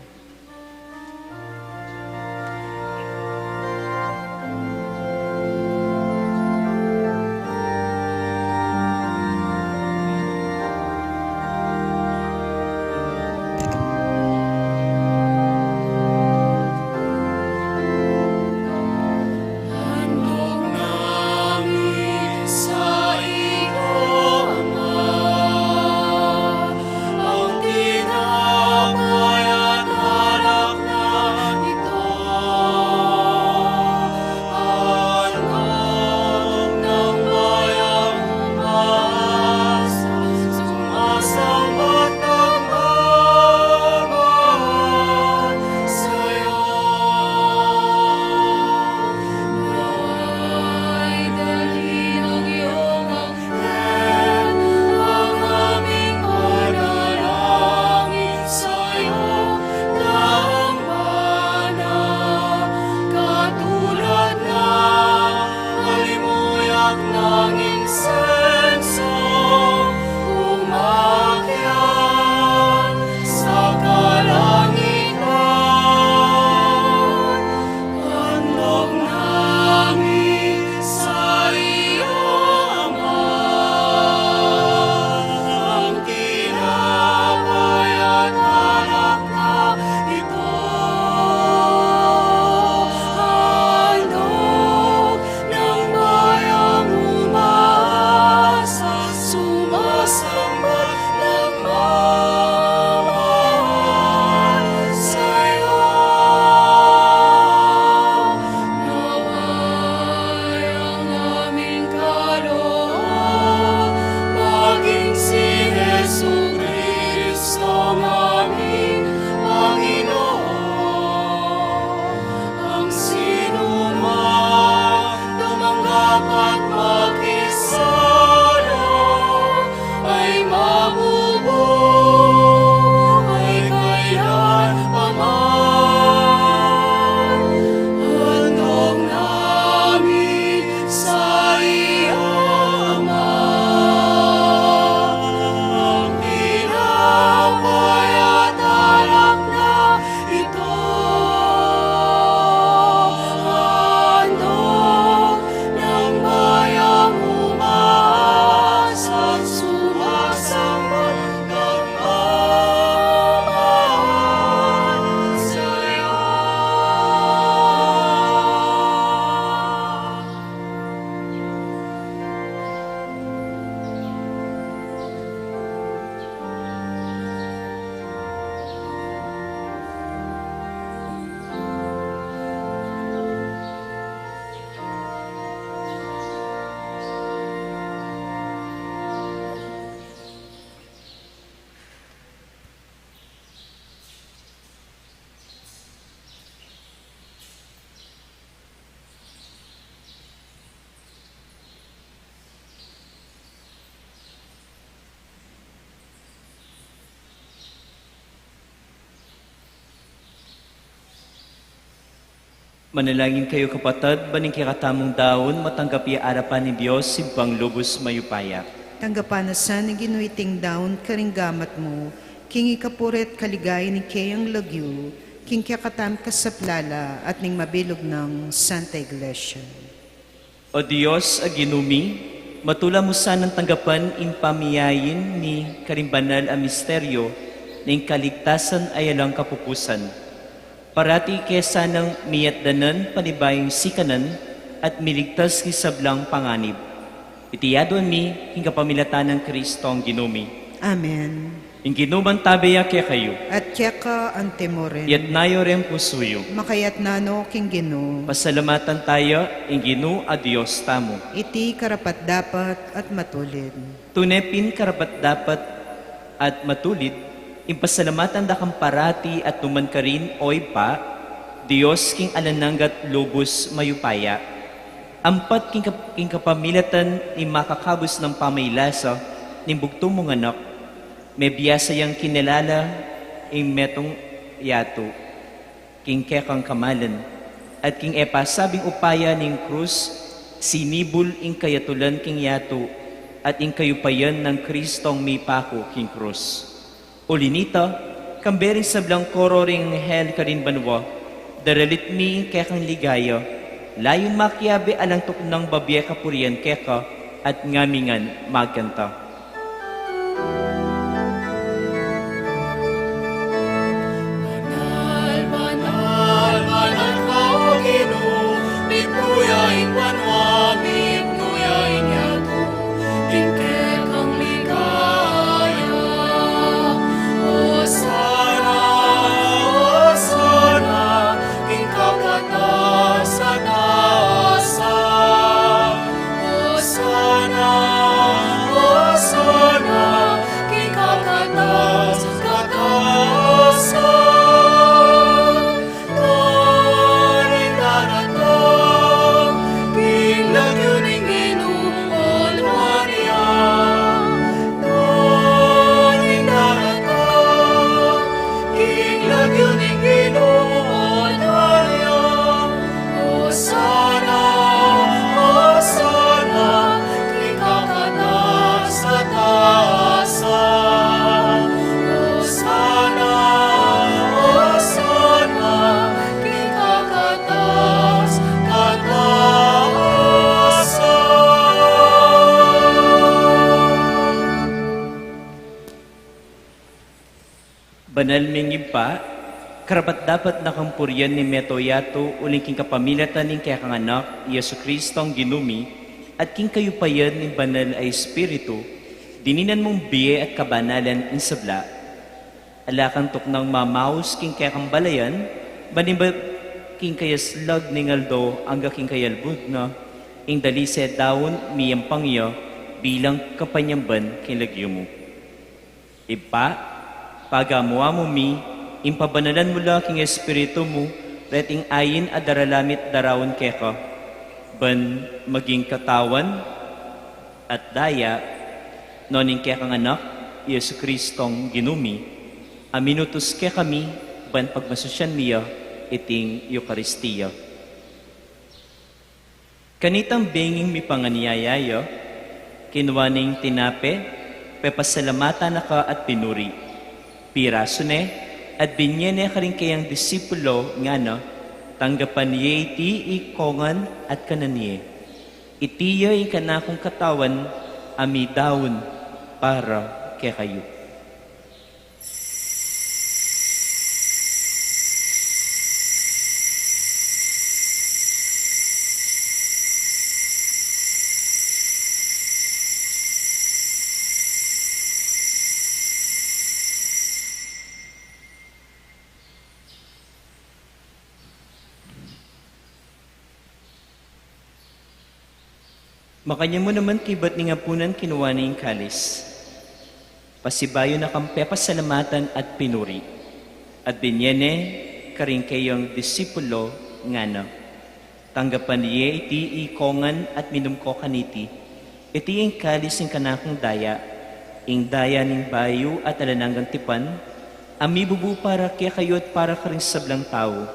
Manalangin kayo kapatid, baning kikatamong daon, matanggapi arapan ni Diyos, simpang lubos mayupaya. Tanggapan na sa naginuiting daon karinggamat mo, kingi kapuret kaligay ni kayang lagyo, king kakatam kasaplala at ning mabilog ng Santa Iglesia. O Diyos, aginumi, matula mo sanang tanggapan impamiyayin ni karimbanal a misteryo ng kaligtasan ay alang kapupusan. Parati kaya sanang miyatdanan panibayang sikanan at miligtas ni sablang panganib. Itiyadon mi hingga pamilatan ng Kristo ang ginumi. Amen. Ang ginuman tabaya kaya kayo, At keka antemoren, yat nayo rin pusuyo. makayat nano king Ginoo, Pasalamatan tayo, ang ginu a Diyos tamo. iti karapat dapat at matulid. Tunepin karapat dapat at matulid, impasalamatan da kang parati at tuman ka rin, oy pa, Diyos king alananggat lubos mayupaya. Ampat king kapamilatan ni makakabos ng pamaylasa, ni bugtong mong anak, may biyasa yang kinilala, ing metong yato, king kekang kamalan, at king epa sabing upaya ning krus, sinibul ing kayatulan king yato, at ing kayupayan ng Kristong may pako king krus. Ulinita, kambering sablang koro ring hel karin banwa, daralit mi ing kekang ligaya, layon makiabe alang tuknang babye kapurian keka, at ngamingan magkanta. Manal, manal ka o Ginoo, bipuyain banwa, bipuyain yato, tingke kang ligaya. Hosana, Hosana, king kakata sa taasa. Hosana, Hosana, king kakata sa taasa. Banal mingib pa, karapat dapat nakampuryan ni Metoyato uling king kapamilatan ning kaya kang anak, Yesu Kristo ang ginumi, at king kayupayan ni banal ay Espiritu, dininan mong biye at kabanalan in sabla. Alakang tuknang mamaus king kaya kang balayan, banimba king kayaslag ning aldo angga king kayalbud na, ing dalise daon miyang pangyo bilang kapanyamban king lagyo mo. Ipa, pagamuha mo mi, impabanalan mo lang king Espiritu mo, reting ayin at daralamit darawon keka, ban maging katawan at daya, noning kekang anak, Yesu Kristong ginumi, aminutos ke kami, ban pagmasusyan miya, iting Eucharistia. Kanitang benging mi panganiyayaya, kinwaning tinape, pepasalamatan na ka at pinuri. Piraso ne, at binyene ka rin kayang disipulo nga na, tanggapan niya iti ikongan at kananiye. Itiya ikanakong katawan, ami daon para kay kayo. Makanya mo naman kibat ni ngapunan kinuha na yung kalis. Pasibayo na kang pepasalamatan at pinuri. At binyene karing kayong disipulo nga na. Tanggapan niya iti ikongan at minumko kaniti. Iti yung kalis ng kanakong daya. Ing daya ning bayo at alananggang tipan. Ami bubu para kaya kayo at para karing sablang tao.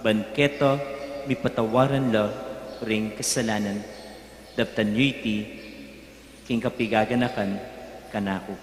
Banketo, may patawaran la ring kasalanan. Daptan nyo iti, king kapigaganakan, kanako.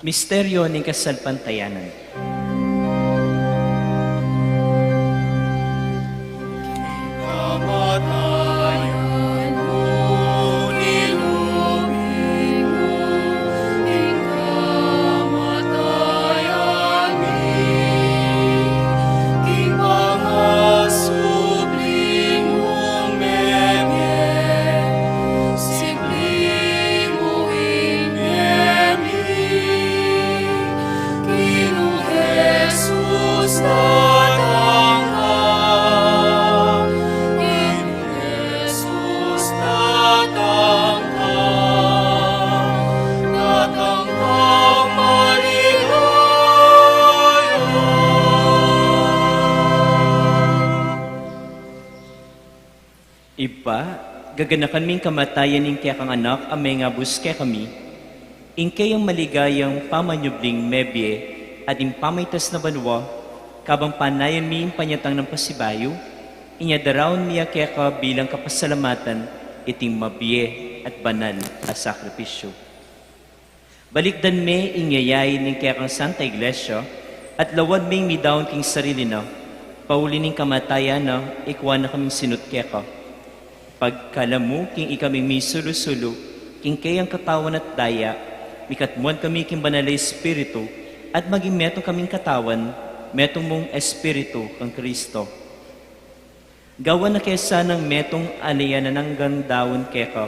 Misteryo ng Kasalpantayanan. Kamatayan mo, nilubig mo, ing kamatayan king pangasubling mong memye, sibling mo Kinong Jesus datang ka, Kinong Jesus datang ka, datang kang maligaya. Iba, gaganakan ming kamatayan ng kaya kang anak, amay nga buske kami, in kayang maligayang pamanyubling mebye, at impamaitas na banwa, kabang panayan mi yung panyatang ng pasibayo, inyadaraon miya kaya ka bilang kapasalamatan, iting mabye at banal a sakripisyo. Balikdan me inyayay ng kaya kang Santa Iglesia, at lawan me midaon king sarili na, pauli ning kamatayan na, ikuha na kaming sinut kaya ka. Pagkalamu king ikaming misulusulo, king kayang katawan at daya, mikatmuan kami king banalay espiritu, at maging metong kaming katawan, metong mong espiritu kang Kristo. Gawa na kesa ng metong alayanan ng gandawon keka,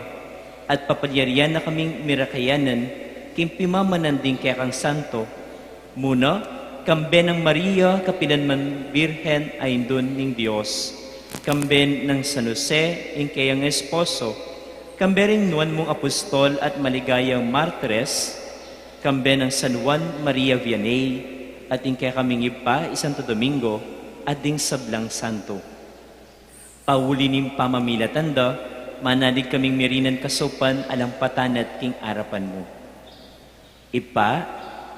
at papadyarian na kaming mirakayanan, king pimamanan din kaya kang santo. Muna, kamben ng Maria, kapilanman Birhen ay indun ng Diyos. Kamben ng San Jose, ing kayang esposo. Kamben nuan mong apostol at maligayang martires. Kamben ng San Juan Maria Vianney, at ing kaya kaming ipa, Santo Domingo, at ding sablang santo. Pauli ning pamamilatanda, manalig kaming mirinan kasopan alang patanat king arapan mo. Ipa,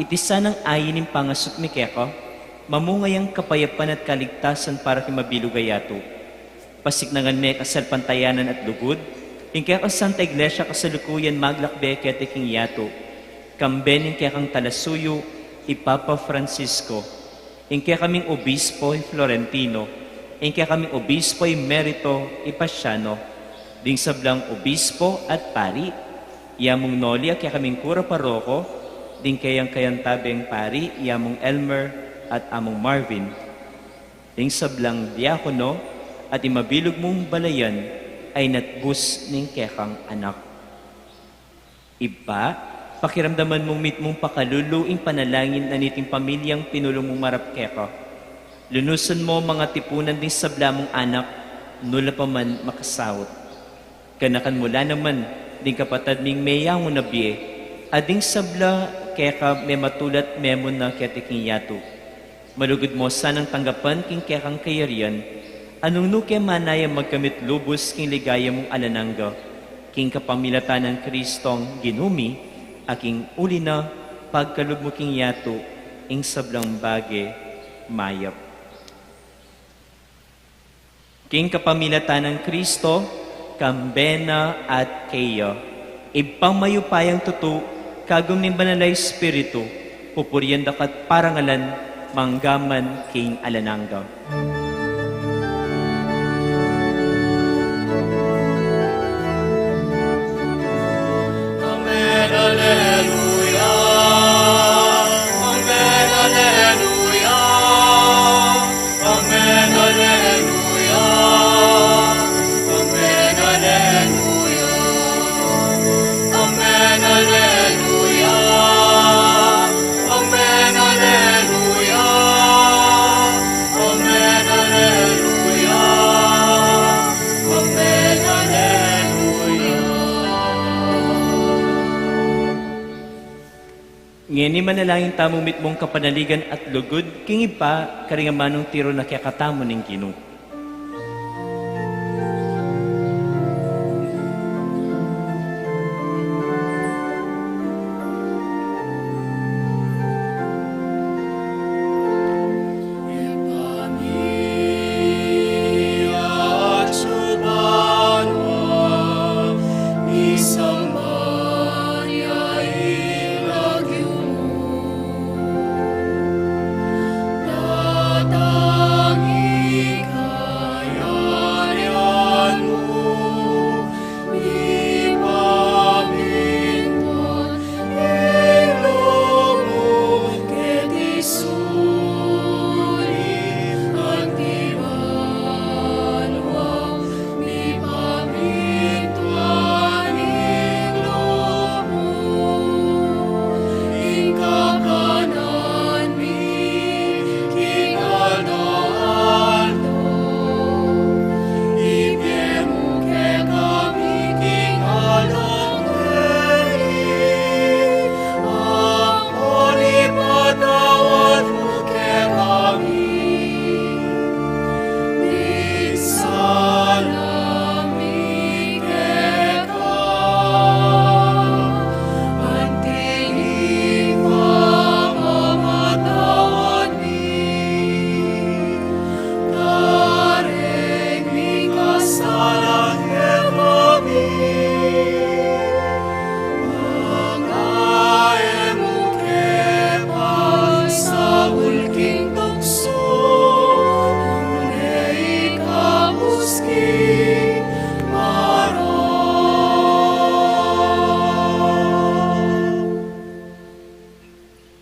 itisa ng ayin ning pangasuk mi keko, mamungayang kapayapan at kaligtasan para kay mabilugayato. Pasignangan me kasalpantayanan at lugod, ing kaya Santa Iglesia kasalukuyan maglakbe kaya king yato, kamben ing kaya kang talasuyo, Ipapa Francisco, ing kaya kaming obispo Florentino, ing kaya kaming obispo Emerito Ipasiano, ding sablang obispo at pari, yamong Nolia kaya kaming kura paroko, ding kayang kayantabeng pari, yamong Elmer at among Marvin, ding sablang diakono, at imabilog mong balayan ay natbus ning kaya kang anak. Iba, pakiramdaman mong mong pakaluluing panalangin na niting pamilyang pinulong mong marap keka. Lunusan mo mga tipunan din sabla mong anak, nula pa man makasawot. Kanakan mula naman, ding kapatad ning mayang mo na biye, ading sabla keka may matulat memon na ketiking yato. Malugod mo sanang tanggapan king kekang kayarian, anong nuke manaya magkamit lubos king ligaya mong alananga, king kapamilatan ng Kristong ginumi, aking uli na pagkalub mo king yato, ing sablang bage, mayap. King kapamilatan ng Kristo, kambena at keya, ipangmayupayang tutu, kagum ning banalay espiritu, pupuriyan dakat parangalan, manggaman king alananga. Amen, Alleluia. Amen, Alleluia. Amen, Alleluia. Amen, Alleluia. Amen, Alleluia. Amen, Alleluia. Amen, Alleluia. Amen, Alleluia. Ngayon ni manalangin tamong mitmong kapanaligan at lugod, king ipa, karingamanong tiro na kaya katamo ng Ginoo. At subanwa, isang Maria ilagyo mo.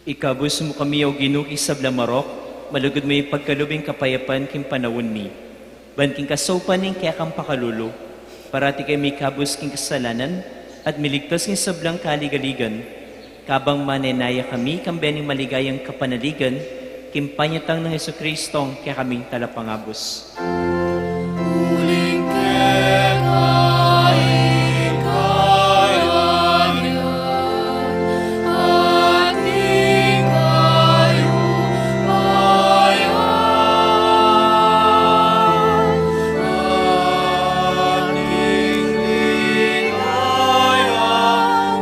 Ikabus mo kami o ginuki sa blamarok, malugod mo yung pagkalubing kapayapan king panawon mi. Ban king kasopan ning kaya kang pakalulo, parati kay may kabus king kasalanan, at miligtas king sablang kaligaligan. Kabang manenaya kami kambening maligayang kapanaligan, kimpanyatang ng Yesu Kristong kaya kaming talapangabos. Uling kekain kayanyan, ating kayo bayan. Ating ligayang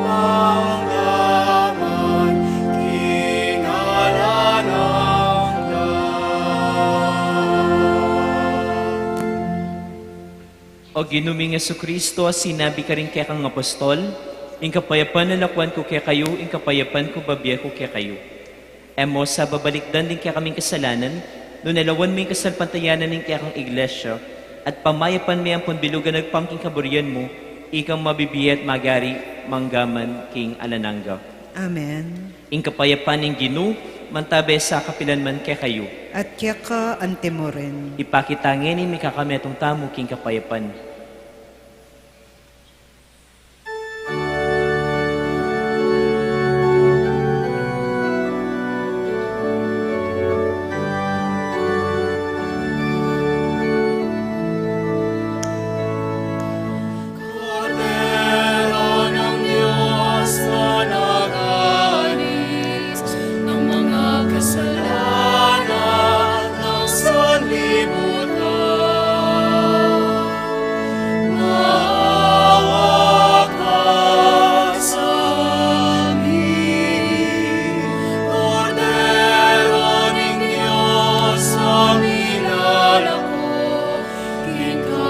mangdaman, kingalan ng O ginuming Yesu Kristo, sinabi ka rin kaya kang apostol, ing kapayapan na lakwan ko kaya kayo, ing kapayapan ko babiya ko kaya kayo. Emo sa babalikdan din kaya kaming kasalanan, no nalawan mo yung kasalpantayanan ng kaya kang iglesia, at pamayapan mo ang punbilugan nagpangking kaburian mo, ikang mabibiya at magari, manggaman king alananga. Amen. Ing kapayapan ng Ginu, mantabe sa kapilan man kaya kayo. At kaya ka ante mo rin. Ipakitangin ni may kakametong tamo king kapayapan. Kordero ng Diyos na nag-alis ng mga kasalanan ng sanlibutan. Maawa ka sa amin, Kordero ng Diyos na nilalako,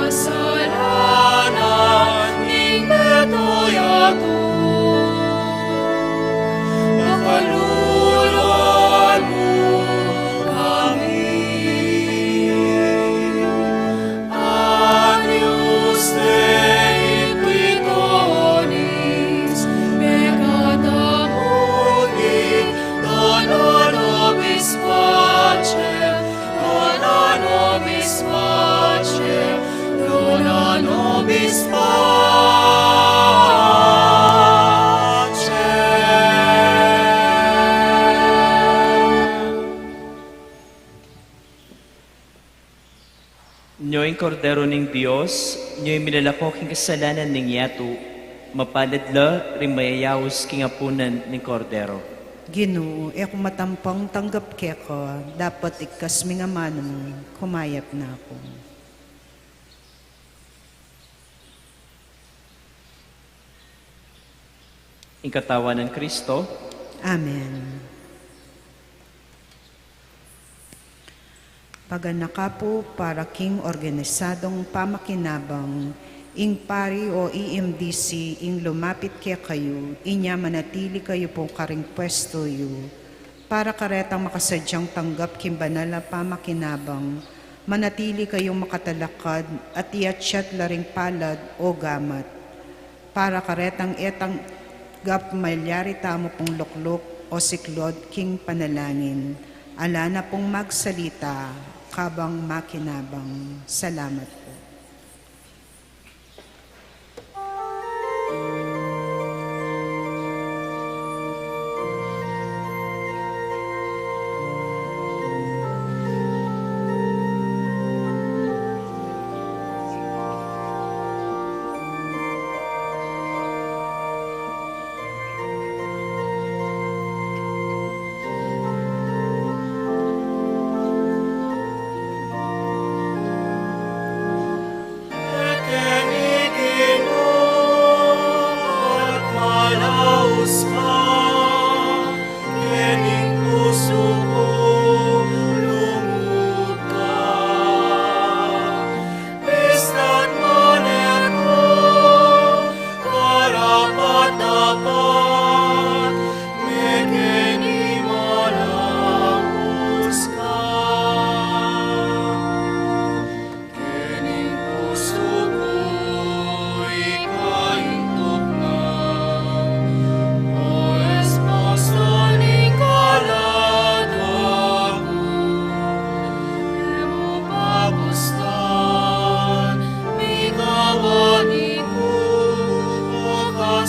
kasalanan ning metoyato. Makalulon mo kami. Agnus Dei Quitonis, peccata mundi, dona nobis pacem, dona nobis pacem, dona nobis pacem. Nyo'y kordero ng Diyos, nyo'y milalakok king kasalanan ng yato, mapaladla rin mayayawos king apunan ng kordero. Ginoo, kung matampang tanggap kaya ka, dapat ikas mga mano mo, kumayap na ako. Ing katawan ng Kristo, Amen. Paganaka po para king organisadong pamakinabang, ing pari o EMDC, ing lumapit kaya kayo, inya manatili kayo pong karing pwesto yu, para karetang makasadyang tanggap king banal na pamakinabang, manatili kayong makatalakad at iatsyat laring palad o gamat, para karetang etang gap malyari tamo pong luklok o siklod king panalangin. Ala na pong magsalita, kabang makinabang. Salamat po.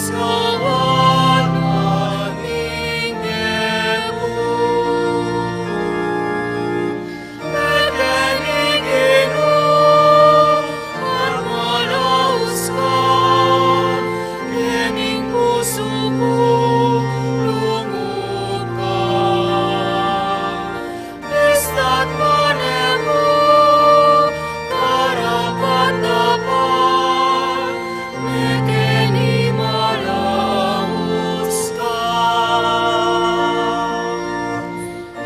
Sawan aming Diyos. Naganigino at malaos ka, kening puso ko lungod ka. Besta't manego, karapat-dapat, mekeni malaos ka.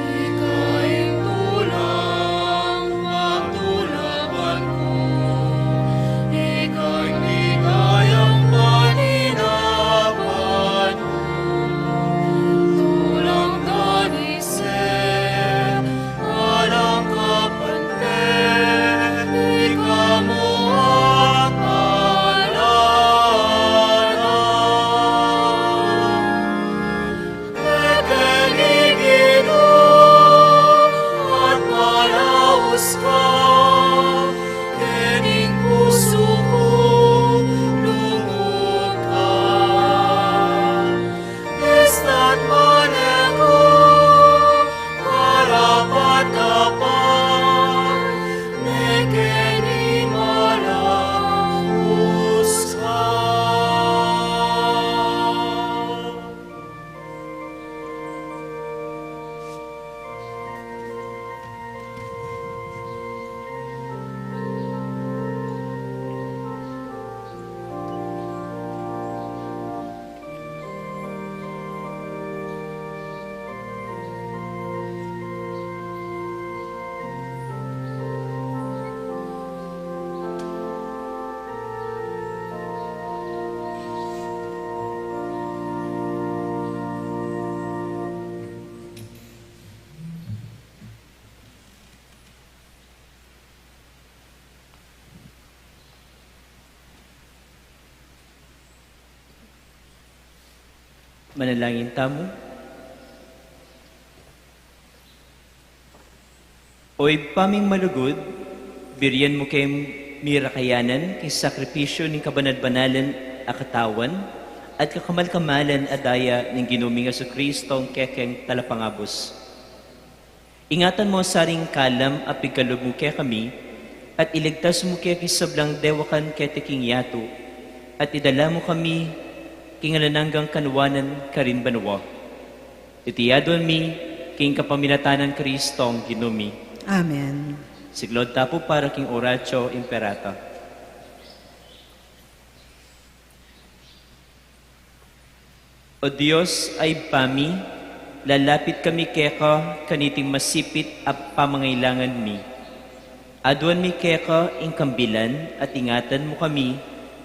Ikaing tulang magtulakan ko, ika'y ligayang paninapan ko. Tulang danisip, walang kapante, ikamu at alala. Naganigino at malaos ka, kening puso ko lungod ka. Besta't manego, karapat-dapat, mekeni malaos ka. Manalangin tamo. Oy paming malugod, biriyan mo kay mirakayanan kay sakripisyo ng kabanad-banalan a katawan at kakamal-kamalan adaya ng ginuming Hesu Kristo ang kekeng talapangabos. Ingatan mo saring kalam a pigkalog mo kaya kami at iligtas mo kaya kisablang dewakan kaya tiking yato at idala mo kami kingalananggang kanuwanan karin banwa. Itiyadon mi king kapaminatanan Kristong ginumi. Amen. Siglod tapo para king Oratio Imperata. O Diyos ay pami, lalapit kami keka kaniting masipit at pamangailangan mi. Aduan mi keka ing kambilan at ingatan mo kami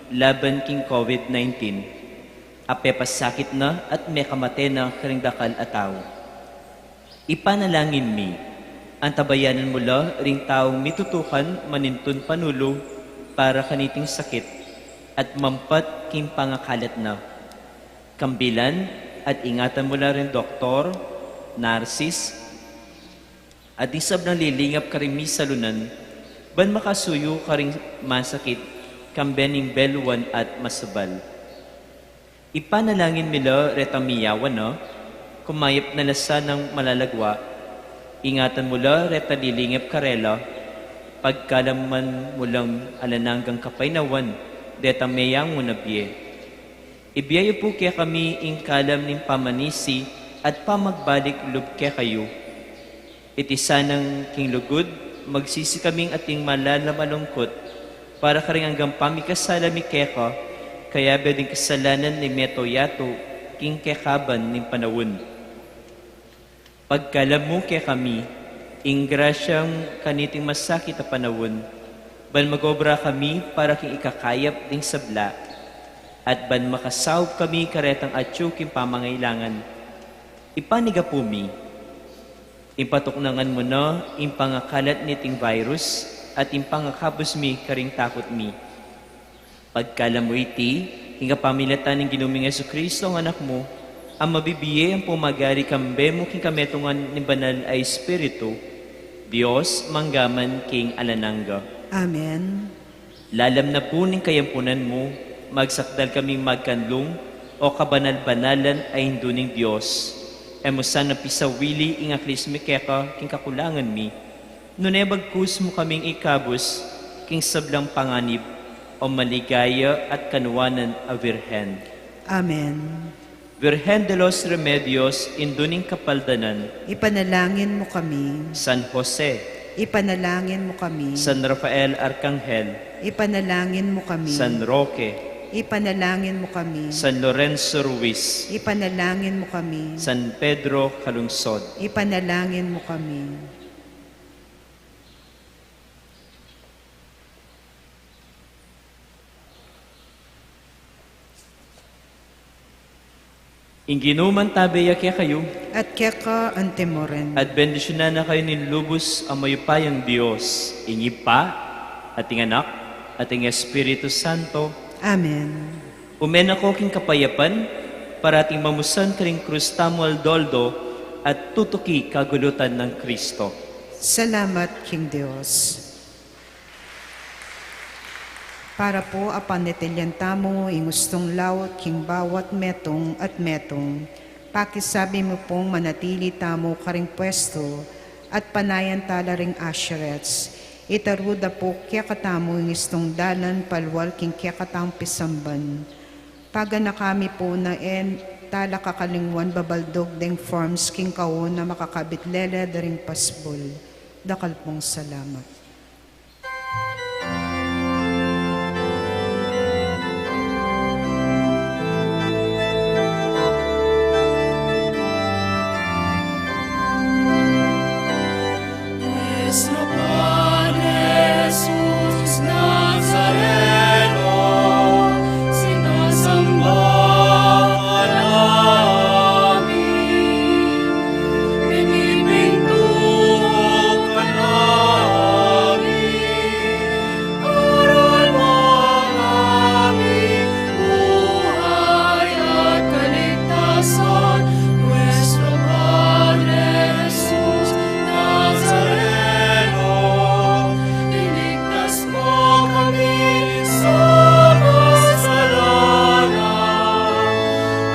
laban king COVID-19. Apepasakit na at may kamate na karingdakal at tao. Ipanalangin mi, ang tabayanan mula ring taong mitutukan manintun panulo para kaniting sakit at mampat king pangakalat na. Kambilan at ingatan mula rin doktor, narsis, at isab ng lilingap karimi salunan, ban makasuyo karing masakit, kambening beluan at masabal. Ipanalangin nila retamiyawan na, kumayap na lasa ng malalagwa, ingatan mula reta lilingap karela, pagkalaman mulang alananggang kapaynawan, deta meyang munabye. Ibiyayo po kaya kami ing kalam ning pamanisi at pamagbalik lub kaya kayo. Iti sanang king lugod, magsisi kaming ating malalamalungkot, para karing hanggang pamikasalami keka, kaya beding kasalanan ni Meto Yato, king kekaban ni panawon. Pagkalam mo kaya kami, ing grasyang kaniting masakit na panawon, ban magobra kami para king ikakayap ding sabla, at ban makasawb kami karetang atyo king pamangailangan. Ipaniga po mi, ipatuknangan mo na impangakalat niting virus, at impangakabos mi karing takot mi. Pagkalam mo iti, hinga pamilatan ng ginuming Hesu Kristo ang anak mo, ang mabibiye ang pumagari kambe mo king kametungan ni banal ay Espiritu, Diyos manggaman king alanangga. Amen. Lalam na po ning kayampunan mo, magsakdal kaming magkanlong, o kabanal-banalan ay hinduning Diyos. Emusan na pisawili ing aklis mi keka king kakulangan mi. Nunay bagkus mo kaming ikabus king sablang panganib o maligaya at kanuwanan a Virhen. Amen. Virgen de los Remedios, induning kapaldanan, Ipanalangin mo kami. San Jose, Ipanalangin mo kami. San Rafael Arcangel, Ipanalangin mo kami. San Roque, Ipanalangin mo kami. San Lorenzo Ruiz, Ipanalangin mo kami. San Pedro Calungsod. Ipanalangin mo kami. Inginuman tabeya kaya kayo, At keka antemoren. at bendisyonan na kayo ni lubos ang mayupayang Diyos, ingi pa, ating anak, ating Espiritu Santo. Amen. Umen ako king kapayapan, para ating mamusan karing krus tamo aldoldo, at tutuki kagulutan ng Kristo. Salamat, King Dios. Para po apanitilian mo ingustong lawat king bawat metong at metong, pakisabi mo pong manatili tamo karing pwesto at panayan tala ring asherets. Itaruda po kaya katamo ingistong dalan palwal king kaya katang pisamban. Paga na kami po na tala kakalingwan babaldog deng forms king kao na makakabit lele daring pasbol. Dakal pong salamat. Nuestro Padre Jesús Nazareno, sinasamba ka namin. Pinipintuho ka namin. Aral mo ang aming buhay at kaligtasan. Nuestro Padre Jesus Nazareno, iligtas mo kami sa kasalanan.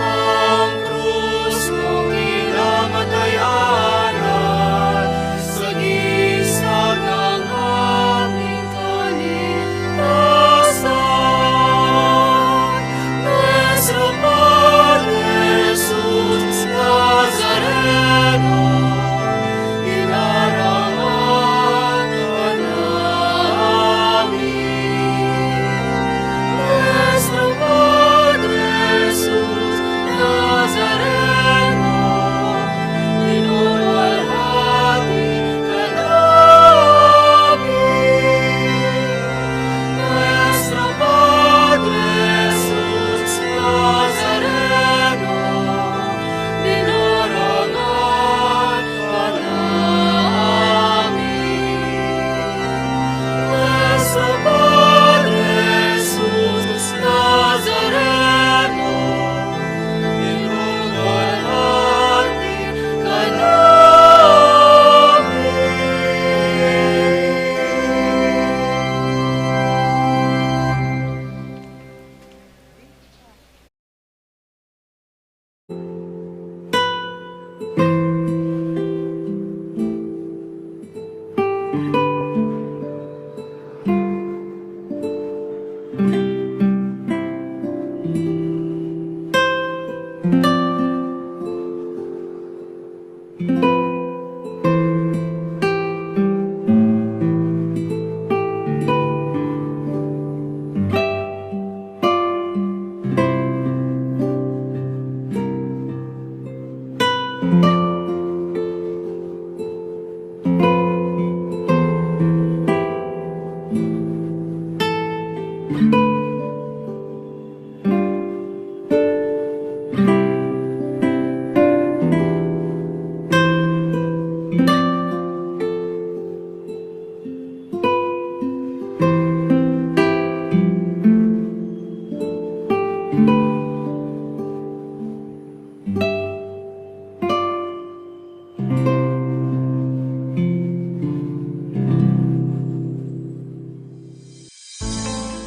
Ang krus mong inamatayanan, sa gisag ng aming kaligtasan. Nuestro Padre Jesus Nazareno, inarangan ka namin. Nuestro Padre Jesus Nazareno, minulwalhati ka namin. Nuestro Padre Jesus Nazareno, dinarangan ka namin. Nuestro Padre Jesus Nazareno, minulwalhati ka namin.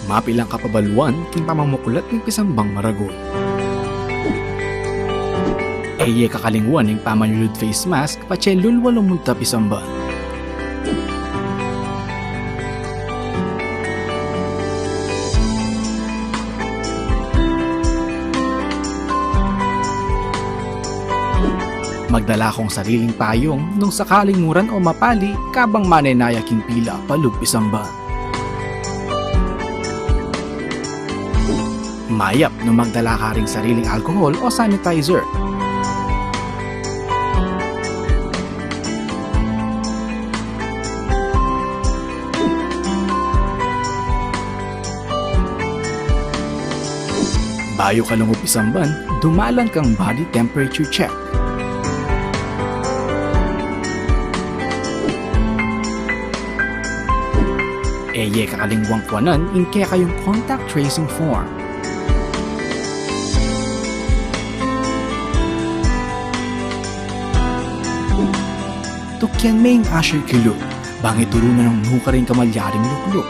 Mapilang kapabaluan king pamamuklat ng pisambang maragon. Eye kakalingwan ng pamanyulod face mask pache lulwalong muntap isamba. Magdala kong sariling payong nung sakaling muran o mapali kabang manaynayaking pila palug isamba. Mayap nung magdala ka ring sariling alcohol o sanitizer. Bayo ka lungup isamban, dumalan kang body temperature check. Eye kakalingwang kwanan in kaya kayong contact tracing form. Tukyan may asher kilo, bangit turo na ng nuka rin kamalyaring lukluk.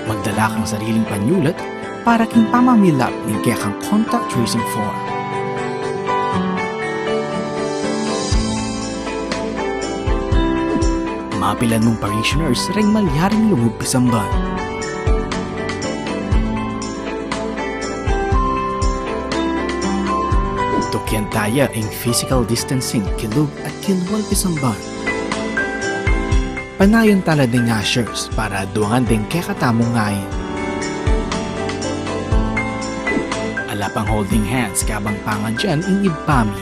Magdala kang sariling panyulat para king pamamilap ng kaya kang contact tracing form. Mapilan mong parishioners ring malyaring lungub isamban. Tukyan taya ang physical distancing kilog at kilwal isamban. Panayon tala ng ushers para duangan din kaya katamong ngayon. Alapang holding hands kabang pangan dyan in ibpami.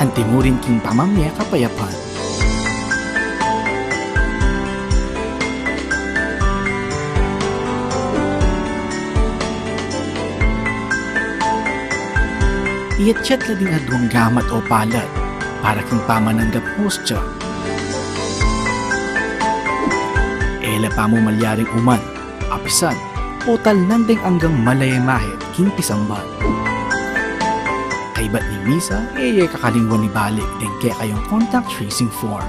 Antimurin king pamamya kapayapan. Iatchat la din adwang gamat o palad para king pamananggap hostya. Ela pa mo malyaring uman, apisan, total nandeng anggang malayamahit king pisangban. Kaibat ni Misa, kakalingwan ni balik din kaya kayong contact tracing form.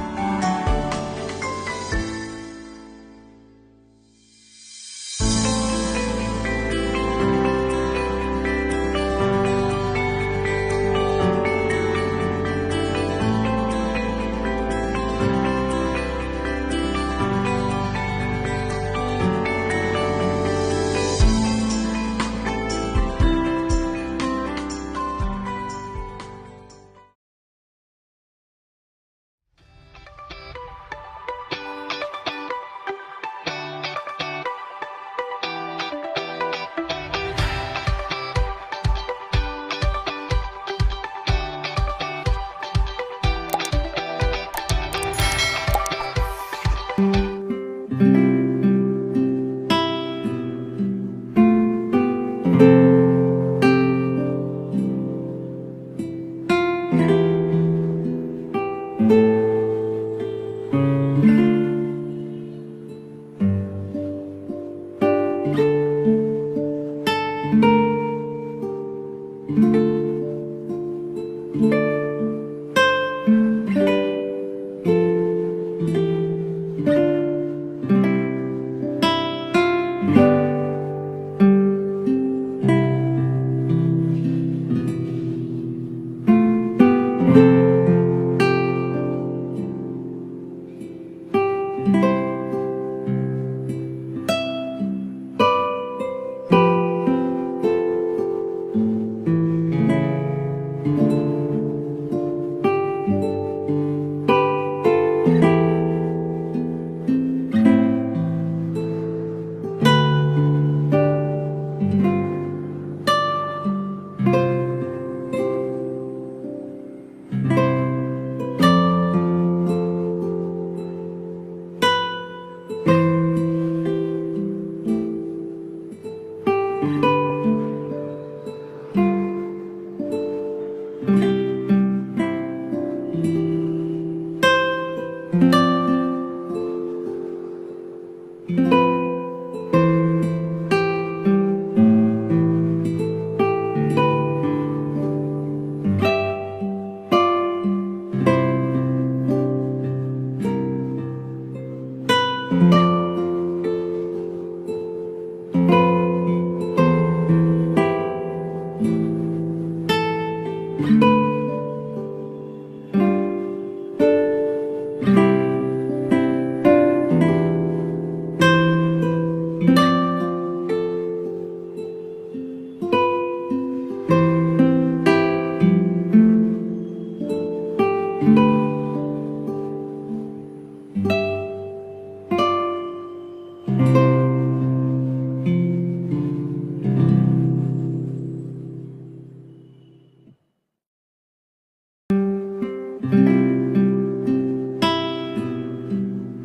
Amen.